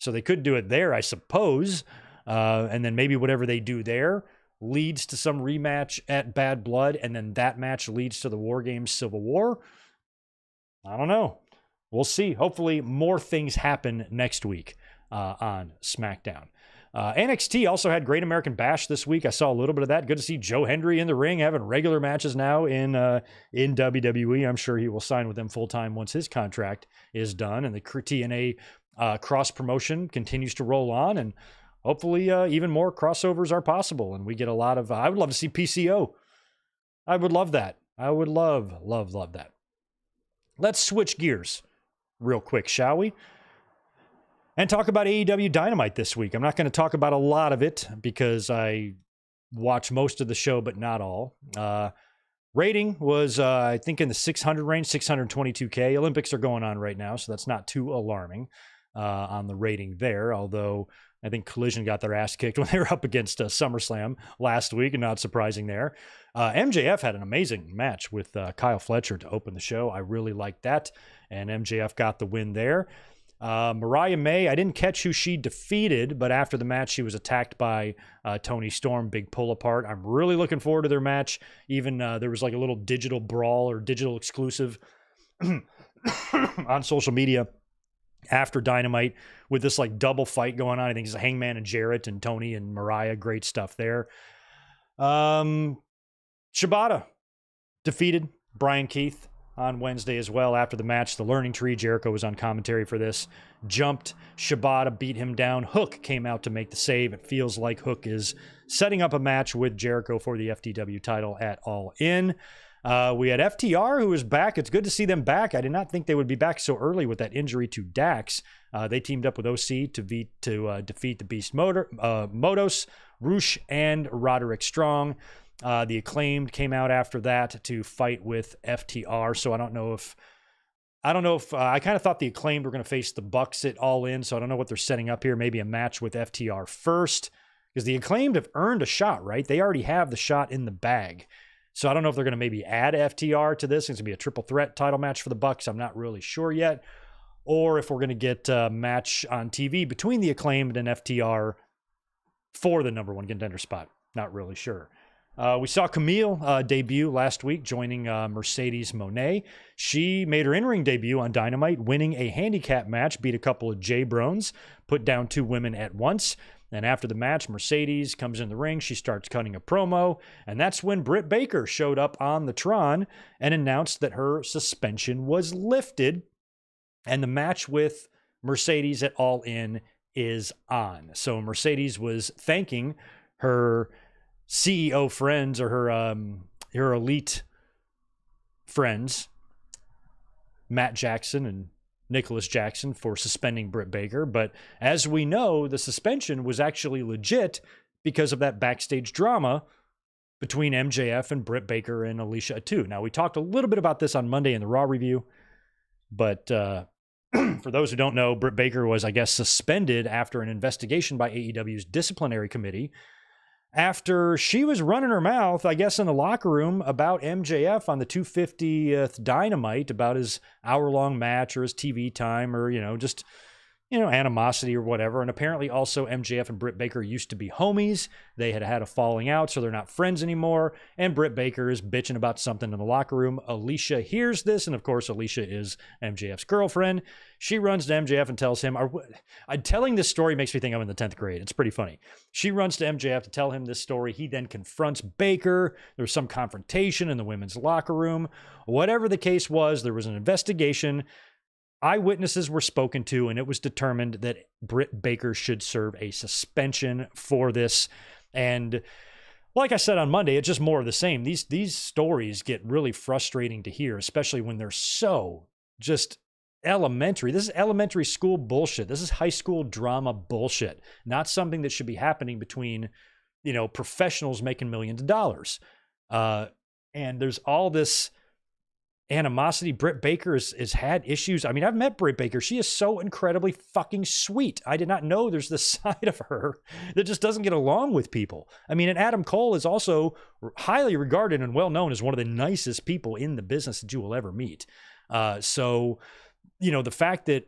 So they could do it there, I suppose. And then maybe whatever they do there leads to some rematch at Bad Blood. And then that match leads to the War Games Civil War. I don't know. We'll see. Hopefully more things happen next week on SmackDown. NXT also had Great American Bash this week. I saw a little bit of that. Good to see Joe Hendry in the ring, having regular matches now in WWE. I'm sure he will sign with them full-time once his contract is done. And the TNA cross-promotion continues to roll on. And hopefully even more crossovers are possible. And we get a lot of... I would love to see PCO. I would love that. I would love that. Let's switch gears real quick, shall we? And talk about AEW Dynamite this week. I'm not going to talk about a lot of it because I watch most of the show, but not all. Rating was, I think, in the 600 range, 622K. Olympics are going on right now, so that's not too alarming on the rating there, although I think Collision got their ass kicked when they were up against SummerSlam last week, and not surprising there. MJF had an amazing match with Kyle Fletcher to open the show. I really liked that, and MJF got the win there. Mariah May, I didn't catch who she defeated, but after the match, she was attacked by Toni Storm, big pull apart. I'm really looking forward to their match. Even there was like a little digital brawl or digital exclusive on social media after Dynamite with this like double fight going on. I think it's Hangman and Jarrett and Tony and Mariah. Great stuff there. Shibata defeated Brian Keith. on Wednesday as well. After the match, the Learning Tree, Jericho was on commentary for this, jumped Shibata, beat him down. Hook came out to make the save. It feels like Hook is setting up a match with Jericho for the FTW title at All In. We had FTR, who is back. It's good to see them back. I did not think they would be back so early with that injury to Dax. They teamed up with OC to defeat the Beast Motos, Roosh, and Roderick Strong. The Acclaimed came out after that to fight with FTR. So I don't know if I kind of thought the Acclaimed were going to face the Bucks at All In. So I don't know what they're setting up here. Maybe a match with FTR first, because the Acclaimed have earned a shot, right? They already have the shot in the bag. So I don't know if they're going to maybe add FTR to this. It's going to be a triple threat title match for the Bucks. I'm not really sure yet. Or if we're going to get a match on TV between the Acclaimed and FTR for the number one contender spot. Not really sure. We saw Camille debut last week, joining Mercedes Moné. She made her in-ring debut on Dynamite, winning a handicap match, beat a couple of J-Brones, put down two women at once. And after the match, Mercedes comes in the ring. She starts cutting a promo. And that's when Britt Baker showed up on the Tron and announced that her suspension was lifted. And the match with Mercedes at All In is on. So Mercedes was thanking her CEO friends, or her elite friends, Matt Jackson and Nicholas Jackson, for suspending Britt Baker. But as we know, the suspension was actually legit because of that backstage drama between MJF and Britt Baker and Alicia Atu. Now, we talked a little bit about this on Monday in the Raw review, but for those who don't know, Britt Baker was, I guess, suspended after an investigation by AEW's disciplinary committee after she was running her mouth, I guess, in the locker room about MJF on the 250th Dynamite, about his hour-long match or his TV time, or, just, animosity or whatever. And apparently also MJF and Britt Baker used to be homies. They had a falling out, so they're not friends anymore. And Britt Baker is bitching about something in the locker room. Alicia hears this, and of course, Alicia is MJF's girlfriend. She runs to MJF and tells him, telling this story makes me think I'm in the 10th grade. It's pretty funny. She runs to MJF to tell him this story. He then confronts Baker. There's some confrontation in the women's locker room. Whatever the case was, there was an investigation. Eyewitnesses were spoken to, and it was determined that Britt Baker should serve a suspension for this. And like I said on Monday, it's just more of the same. These stories get really frustrating to hear, especially when they're so just elementary. This is elementary school bullshit. This is high school drama bullshit. Not something that should be happening between, professionals making millions of dollars. And there's all this animosity. Britt Baker has had issues. I mean, I've met Britt Baker. She is so incredibly fucking sweet. I did not know there's this side of her that just doesn't get along with people. I mean, and Adam Cole is also highly regarded and well known as one of the nicest people in the business that you will ever meet. So, the fact that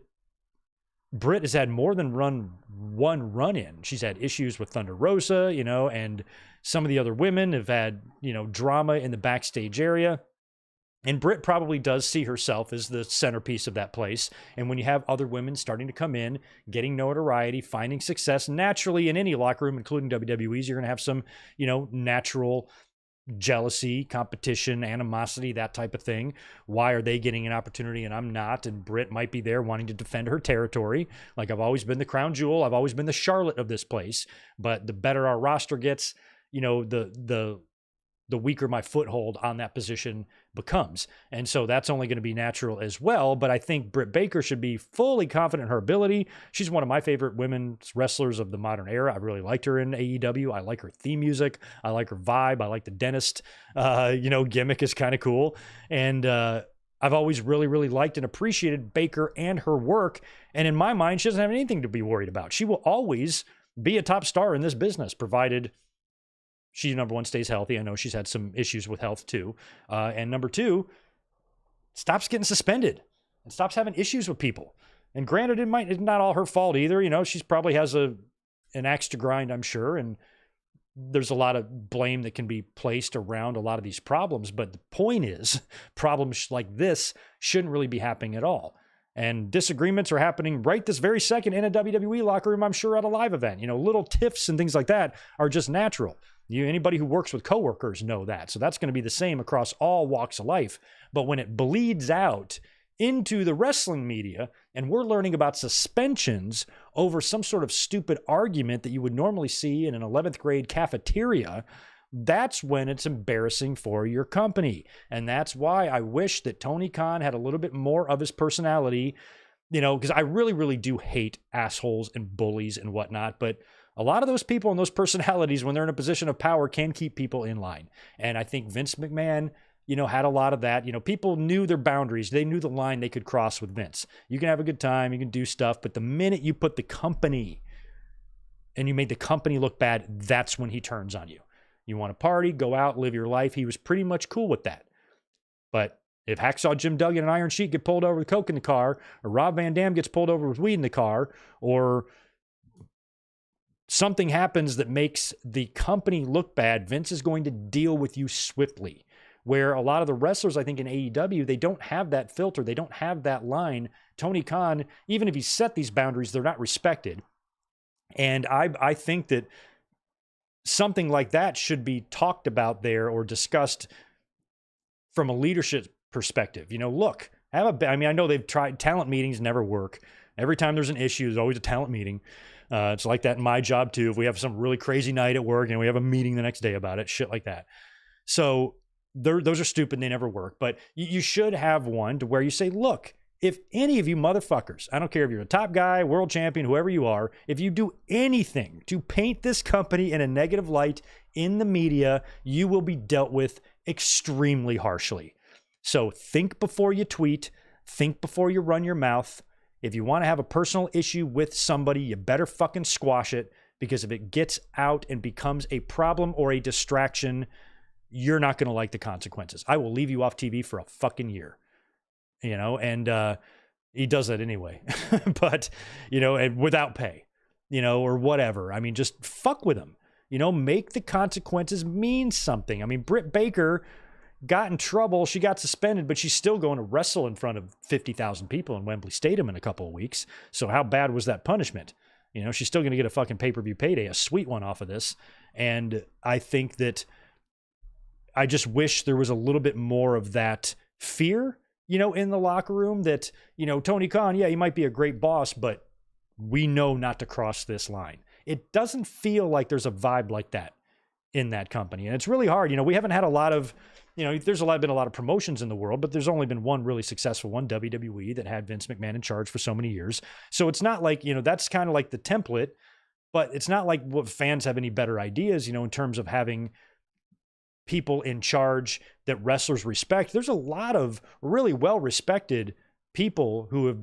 Britt has had more than one run-in. She's had issues with Thunder Rosa, and some of the other women have had, drama in the backstage area. And Britt probably does see herself as the centerpiece of that place. And when you have other women starting to come in, getting notoriety, finding success, naturally in any locker room, including WWE's, you're going to have some, natural jealousy, competition, animosity, that type of thing. Why are they getting an opportunity and I'm not? And Britt might be there wanting to defend her territory. Like, I've always been the crown jewel. I've always been the Charlotte of this place. But the better our roster gets, the weaker my foothold on that position becomes. And so that's only going to be natural as well. But I think Britt Baker should be fully confident in her ability. She's one of my favorite women's wrestlers of the modern era. I really liked her in AEW. I like her theme music. I like her vibe. I like the dentist, gimmick is kind of cool. And I've always really, really liked and appreciated Baker and her work. And in my mind, she doesn't have anything to be worried about. She will always be a top star in this business, provided she, number one, stays healthy. I know she's had some issues with health too. And number two, stops getting suspended and stops having issues with people. And granted, it's not all her fault either. She's probably has an axe to grind, I'm sure. And there's a lot of blame that can be placed around a lot of these problems. But the point is, problems like this shouldn't really be happening at all. And disagreements are happening right this very second in a WWE locker room, I'm sure, at a live event. Little tiffs and things like that are just natural. Anybody who works with coworkers know that. So that's going to be the same across all walks of life. But when it bleeds out into the wrestling media and we're learning about suspensions over some sort of stupid argument that you would normally see in an 11th grade cafeteria, that's when it's embarrassing for your company. And that's why I wish that Tony Khan had a little bit more of his personality, because I really, really do hate assholes and bullies and whatnot. But a lot of those people and those personalities, when they're in a position of power, can keep people in line. And I think Vince McMahon, had a lot of that. People knew their boundaries. They knew the line they could cross with Vince. You can have a good time, you can do stuff, but the minute you put the company and you made the company look bad, that's when he turns on you. You want to party, go out, live your life. He was pretty much cool with that. But if Hacksaw Jim Duggan and Iron Sheik get pulled over with coke in the car, or Rob Van Dam gets pulled over with weed in the car, or something happens that makes the company look bad, Vince is going to deal with you swiftly. Where a lot of the wrestlers, I think, in AEW, they don't have that filter. They don't have that line. Tony Khan, even if he set these boundaries, they're not respected. And I think that something like that should be talked about there or discussed from a leadership perspective. Look, I know they've tried, talent meetings never work. Every time there's an issue, there's always a talent meeting. It's like that in my job too. If we have some really crazy night at work and we have a meeting the next day about it, shit like that. So those are stupid. They never work. But you should have one to where you say, look, if any of you motherfuckers, I don't care if you're a top guy, world champion, whoever you are, if you do anything to paint this company in a negative light in the media, you will be dealt with extremely harshly. So think before you tweet, think before you run your mouth. If you want to have a personal issue with somebody, you better fucking squash it, because if it gets out and becomes a problem or a distraction, you're not going to like the consequences. I will leave you off TV for a fucking year. And he does that anyway, but, and without pay, or whatever. I mean, just fuck with him, make the consequences mean something. I mean, Britt Baker got in trouble. She got suspended, but she's still going to wrestle in front of 50,000 people in Wembley Stadium in a couple of weeks. So how bad was that punishment? She's still going to get a fucking pay-per-view payday, a sweet one off of this. And I think that I just wish there was a little bit more of that fear, in the locker room that, Tony Khan, yeah, he might be a great boss, but we know not to cross this line. It doesn't feel like there's a vibe like that in that company. And it's really hard. We haven't had a lot of, there's been a lot of promotions in the world, but there's only been one really successful one, WWE, that had Vince McMahon in charge for so many years. So it's not like, that's kind of like the template, but it's not like what fans have any better ideas, in terms of having people in charge that wrestlers respect. There's a lot of really well-respected people who've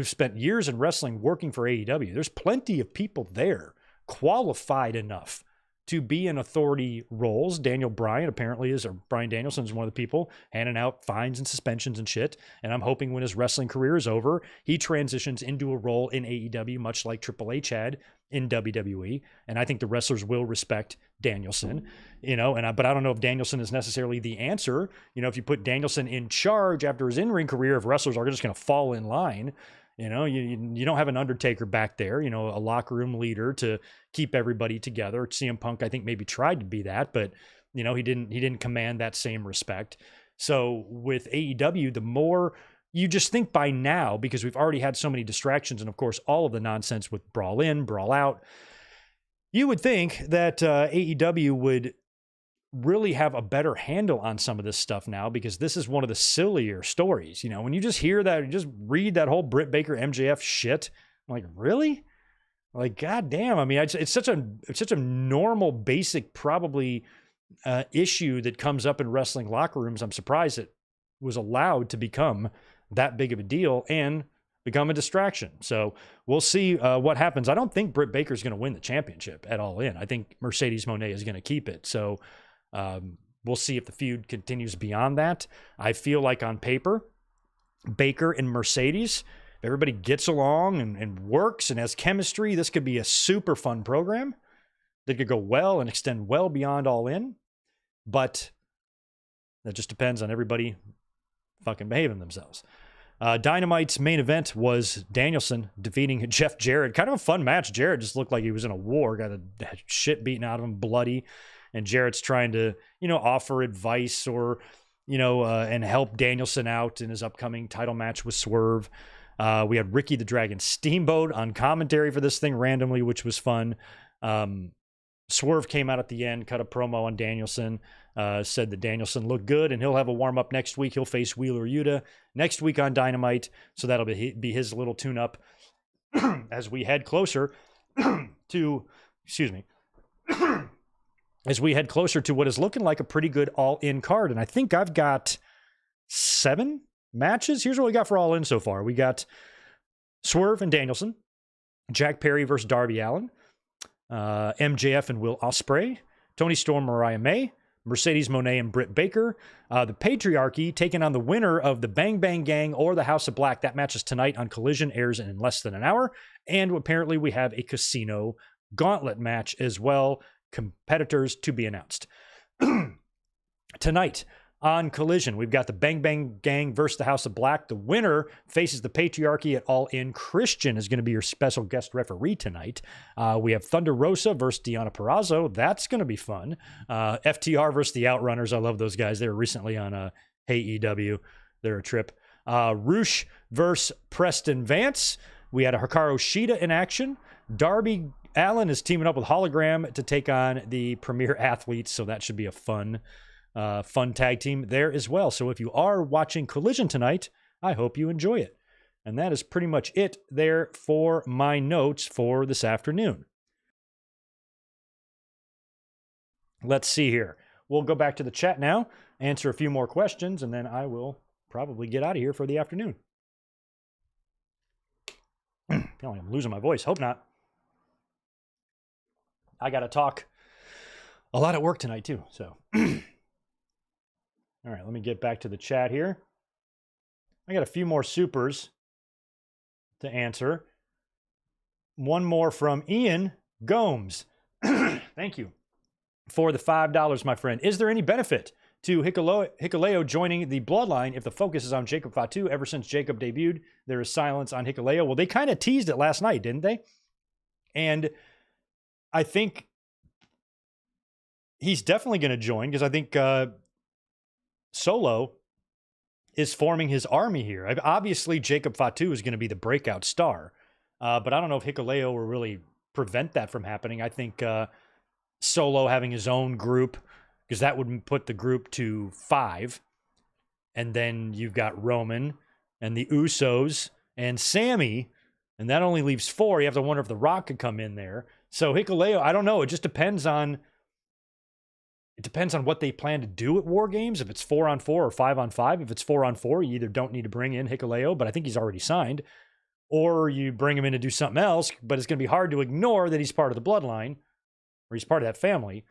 spent years in wrestling working for AEW. There's plenty of people there qualified enough to be in authority roles. Daniel Bryan apparently is, or Bryan Danielson is one of the people handing out fines and suspensions and shit. And I'm hoping when his wrestling career is over, he transitions into a role in AEW, much like Triple H had in WWE. And I think the wrestlers will respect Danielson, but I don't know if Danielson is necessarily the answer. If you put Danielson in charge after his in-ring career, if wrestlers are just going to fall in line, you don't have an Undertaker back there, a locker room leader to keep everybody together. CM Punk, I think, maybe tried to be that, but he didn't command that same respect. So with AEW, the more you just think by now, because we've already had so many distractions and of course all of the nonsense with brawl in, brawl out, you would think that AEW would really have a better handle on some of this stuff now, because this is one of the sillier stories. When you just hear that, you just read that whole Britt Baker MJF shit, I'm like, really? Like, goddamn. I mean, it's such a normal, basic, probably issue that comes up in wrestling locker rooms. I'm surprised it was allowed to become that big of a deal and become a distraction. So we'll see what happens. I don't think Britt Baker's going to win the championship at All In. I think Mercedes Moné is going to keep it. So we'll see if the feud continues beyond that. I feel like on paper, Baker and Mercedes, if everybody gets along and works and has chemistry, this could be a super fun program that could go well and extend well beyond All In. But that just depends on everybody fucking behaving themselves. Dynamite's main event was Danielson defeating Jeff Jarrett. Kind of a fun match. Jarrett just looked like he was in a war, got a shit beaten out of him, bloody. And Jarrett's trying to, offer advice or, and help Danielson out in his upcoming title match with Swerve. We had Ricky the Dragon Steamboat on commentary for this thing randomly, which was fun. Swerve came out at the end, cut a promo on Danielson, said that Danielson looked good and he'll have a warm-up next week. He'll face Wheeler Yuta next week on Dynamite, so that'll be his little tune-up as we head closer to, as we head closer to what is looking like a pretty good all-in card. And I think I've got 7 matches. Here's what we got for all-in so far. We got Swerve and Danielson, Jack Perry versus Darby Allin, MJF and Will Ospreay, Tony Storm, Mariah May, Mercedes Moné and Britt Baker, the Patriarchy taking on the winner of the Bang Bang Gang or the House of Black. That match is tonight on Collision, airs in less than an hour. And apparently we have a Casino Gauntlet match as well. Competitors to be announced. Tonight on Collision, we've got the Bang Bang Gang versus the House of Black. The winner faces the Patriarchy at All In. Christian is going to be your special guest referee tonight. We have Thunder Rosa versus Deonna Purrazzo. That's going to be fun. FTR versus the Outrunners. I love those guys. They were recently on AEW. They're a trip. Roosh versus Preston Vance. We had a Hikaru Shida in action. Darby Allin is teaming up with Hologram to take on the Premier Athletes, so that should be a fun tag team there as well. So if you are watching Collision tonight, I hope you enjoy it. And that is pretty much it there for my notes for this afternoon. Let's see here. We'll go back to the chat now, answer a few more questions, and then I will probably get out of here for the afternoon. I feel like I'm losing my voice. Hope not. I got to talk a lot at work tonight too, so... All right, let me get back to the chat here. I got a few more supers to answer. One more from Ian Gomes. Thank you for the $5, my friend. Is there any benefit to Hikuleo joining the Bloodline if the focus is on Jacob Fatu? Ever since Jacob debuted, there is silence on Hikuleo. Well, they kind of teased it last night, didn't they? And I think he's definitely going to join because I think... Solo is forming his army here. Obviously, Jacob Fatu is going to be the breakout star, but I don't know if Hikuleo will really prevent that from happening. I think Solo having his own group, because that would put the group to 5, and then you've got Roman and the Usos and Sammy, and that only leaves 4. You have to wonder if The Rock could come in there. So Hikuleo, I don't know. It just depends on... It depends on what they plan to do at War Games. If it's 4-on-4 or 5-on-5. If it's 4-on-4, you either don't need to bring in Hikuleo, but I think he's already signed, or you bring him in to do something else, but it's going to be hard to ignore that he's part of the bloodline, or he's part of that family.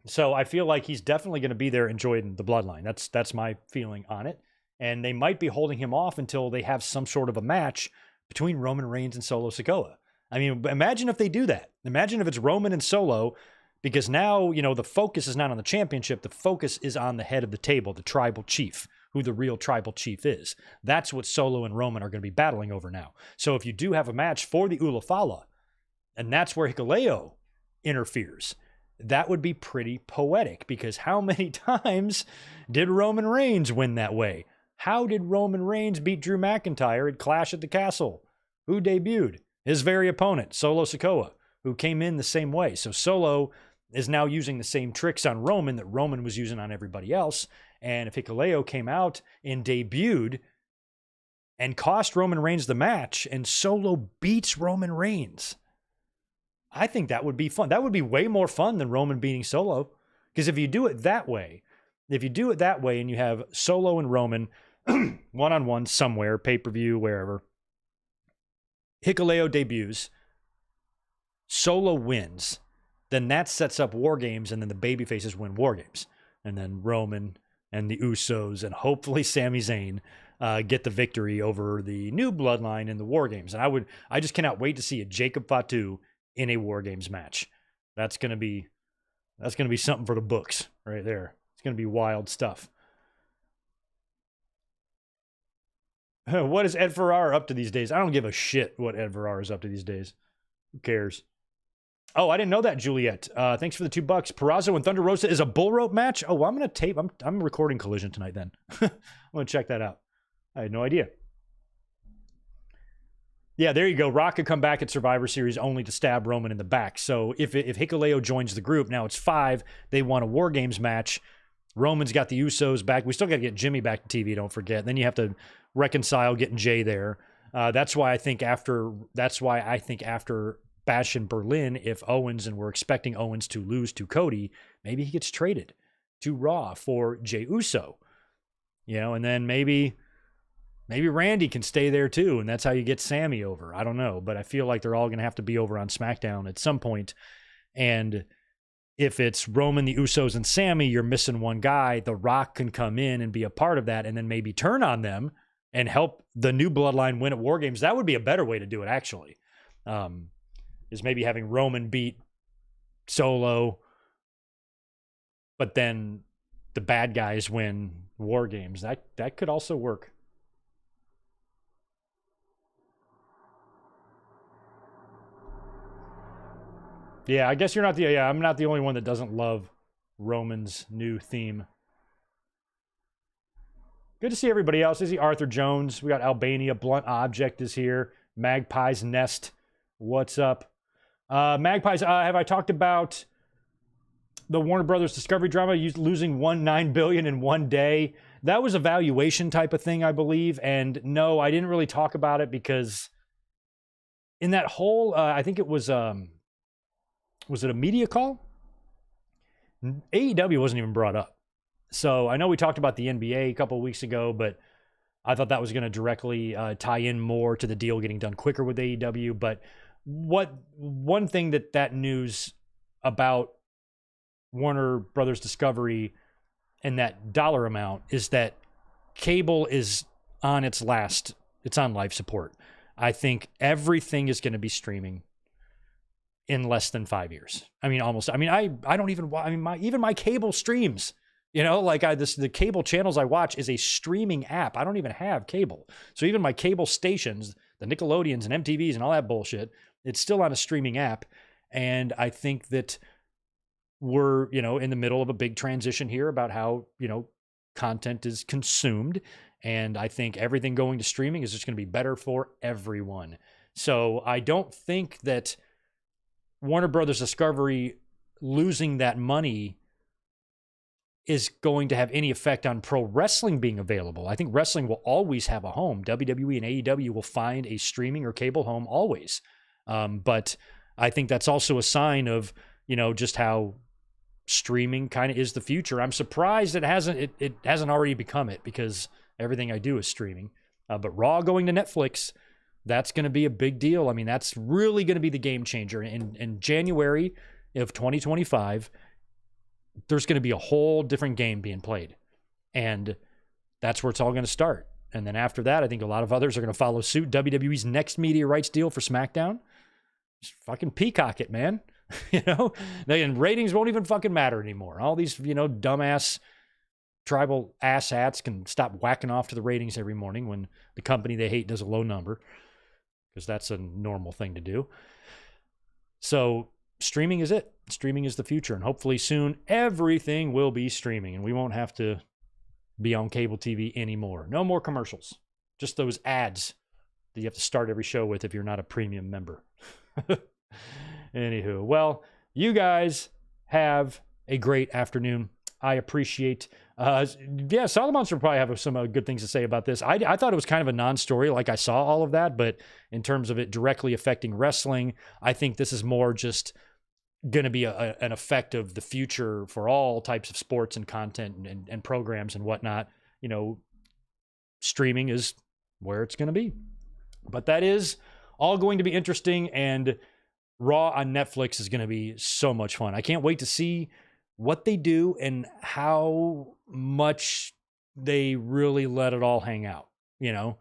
So I feel like he's definitely going to be there enjoying the bloodline. That's my feeling on it. And they might be holding him off until they have some sort of a match between Roman Reigns and Solo Sikoa. I mean, imagine if they do that. Imagine if it's Roman and Solo, because now, the focus is not on the championship. The focus is on the head of the table, the tribal chief, who the real tribal chief is. That's what Solo and Roman are going to be battling over now. So if you do have a match for the Ulafala, and that's where Hikuleo interferes, that would be pretty poetic, because how many times did Roman Reigns win that way? How did Roman Reigns beat Drew McIntyre at Clash at the Castle? Who debuted? His very opponent, Solo Sikoa, who came in the same way. So Solo is now using the same tricks on Roman that Roman was using on everybody else. And if Hikuleo came out and debuted and cost Roman Reigns the match, and Solo beats Roman Reigns, I think that would be fun. That would be way more fun than Roman beating Solo. Because if you do it that way and you have Solo and Roman one-on-one somewhere, pay-per-view, wherever, Hikuleo debuts, Solo wins, then that sets up War Games, and then the babyfaces win War Games. And then Roman and the Usos and hopefully Sami Zayn get the victory over the new bloodline in the War Games. And I just cannot wait to see a Jacob Fatu in a War Games match. That's going to be something for the books right there. It's going to be wild stuff. What is Ed Ferrara up to these days? I don't give a shit what Ed Ferrara is up to these days. Who cares? Oh, I didn't know that, Juliet. Thanks for the $2. Perazo and Thunder Rosa is a bull rope match? Oh, well, I'm going to tape. I'm recording Collision tonight then. I'm going to check that out. I had no idea. Yeah, there you go. Rock could come back at Survivor Series only to stab Roman in the back. So if Hikuleo joins the group, now it's 5. They want a War Games match. Roman's got the Usos back. We still got to get Jimmy back to TV, don't forget. Then you have to reconcile getting Jay there. That's why I think after Bash in Berlin, if Owens, and we're expecting Owens to lose to Cody, maybe he gets traded to Raw for Jey Uso. And then maybe Randy can stay there too, and that's how you get Sammy over. I don't know, but I feel like they're all going to have to be over on SmackDown at some point. And if it's Roman, the Usos, and Sammy, you're missing one guy. The Rock can come in and be a part of that, and then maybe turn on them and help the new bloodline win at War Games. That would be a better way to do it, actually. Is maybe having Roman beat Solo, but then the bad guys win War Games. That could also work. Yeah, I guess you're not I'm not the only one that doesn't love Roman's new theme. Good to see everybody else. I see Arthur Jones. We got Albania. Blunt Object is here. Magpie's Nest. What's up? Magpies, have I talked about the Warner Brothers Discovery drama losing $9 billion in one day? That was a valuation type of thing, I believe. And no, I didn't really talk about it because in that whole, I think it was it a media call? AEW wasn't even brought up. So I know we talked about the NBA a couple of weeks ago, but I thought that was going to directly tie in more to the deal getting done quicker with AEW. But one thing that news about Warner Brothers Discovery and that dollar amount is that cable is on it's on life support. I think everything is going to be streaming in less than 5 years. I mean, almost. I mean, I don't even. I mean, even my cable streams. The cable channels I watch is a streaming app. I don't even have cable, so even my cable stations, the Nickelodeons and MTVs and all that bullshit, it's still on a streaming app. And I think that we're in the middle of a big transition here about how content is consumed, and I think everything going to streaming is just going to be better for everyone. So I don't think that Warner Brothers Discovery losing that money is going to have any effect on pro wrestling being available. I think wrestling will always have a home. WWE and AEW will find a streaming or cable home always. But I think that's also a sign of, just how streaming kind of is the future. I'm surprised it hasn't already become it, because everything I do is streaming. But Raw going to Netflix, that's going to be a big deal. I mean, that's really going to be the game changer. In January of 2025, there's going to be a whole different game being played. And that's where it's all going to start. And then after that, I think a lot of others are going to follow suit. WWE's next media rights deal for SmackDown, just fucking peacock it, man. And ratings won't even fucking matter anymore. All these, dumbass tribal asshats can stop whacking off to the ratings every morning when the company they hate does a low number, because that's a normal thing to do. So streaming is it. Streaming is the future. And hopefully soon everything will be streaming and we won't have to be on cable TV anymore. No more commercials. Just those ads that you have to start every show with if you're not a premium member. Anywho, well, you guys have a great afternoon. I appreciate. Solomons will probably have some good things to say about this. I thought it was kind of a non-story, like I saw all of that, but in terms of it directly affecting wrestling, I think this is more just going to be an effect of the future for all types of sports and content and programs and whatnot. Streaming is where it's going to be. But that is all going to be interesting, and Raw on Netflix is going to be so much fun. I can't wait to see what they do and how much they really let it all hang out, I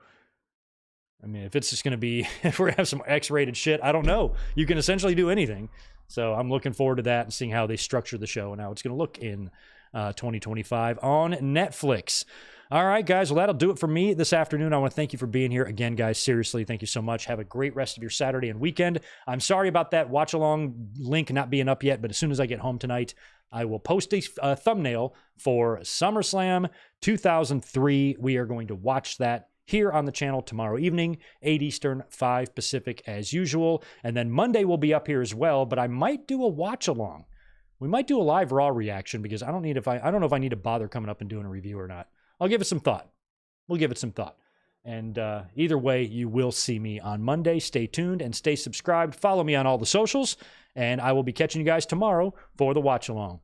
mean, if it's just going to be, if we're going to have some X-rated shit, I don't know. You can essentially do anything. So I'm looking forward to that and seeing how they structure the show and how it's going to look in 2025 on Netflix. All right, guys. Well, that'll do it for me this afternoon. I want to thank you for being here. Again, guys, seriously, thank you so much. Have a great rest of your Saturday and weekend. I'm sorry about that watch-along link not being up yet, but as soon as I get home tonight, I will post a thumbnail for SummerSlam 2003. We are going to watch that here on the channel tomorrow evening, 8 Eastern, 5 Pacific as usual. And then Monday will be up here as well, but I might do a watch-along. We might do a live Raw reaction because I don't know if I need to bother coming up and doing a review or not. I'll give it some thought. We'll give it some thought. And either way, you will see me on Monday. Stay tuned and stay subscribed. Follow me on all the socials, and I will be catching you guys tomorrow for the watch along.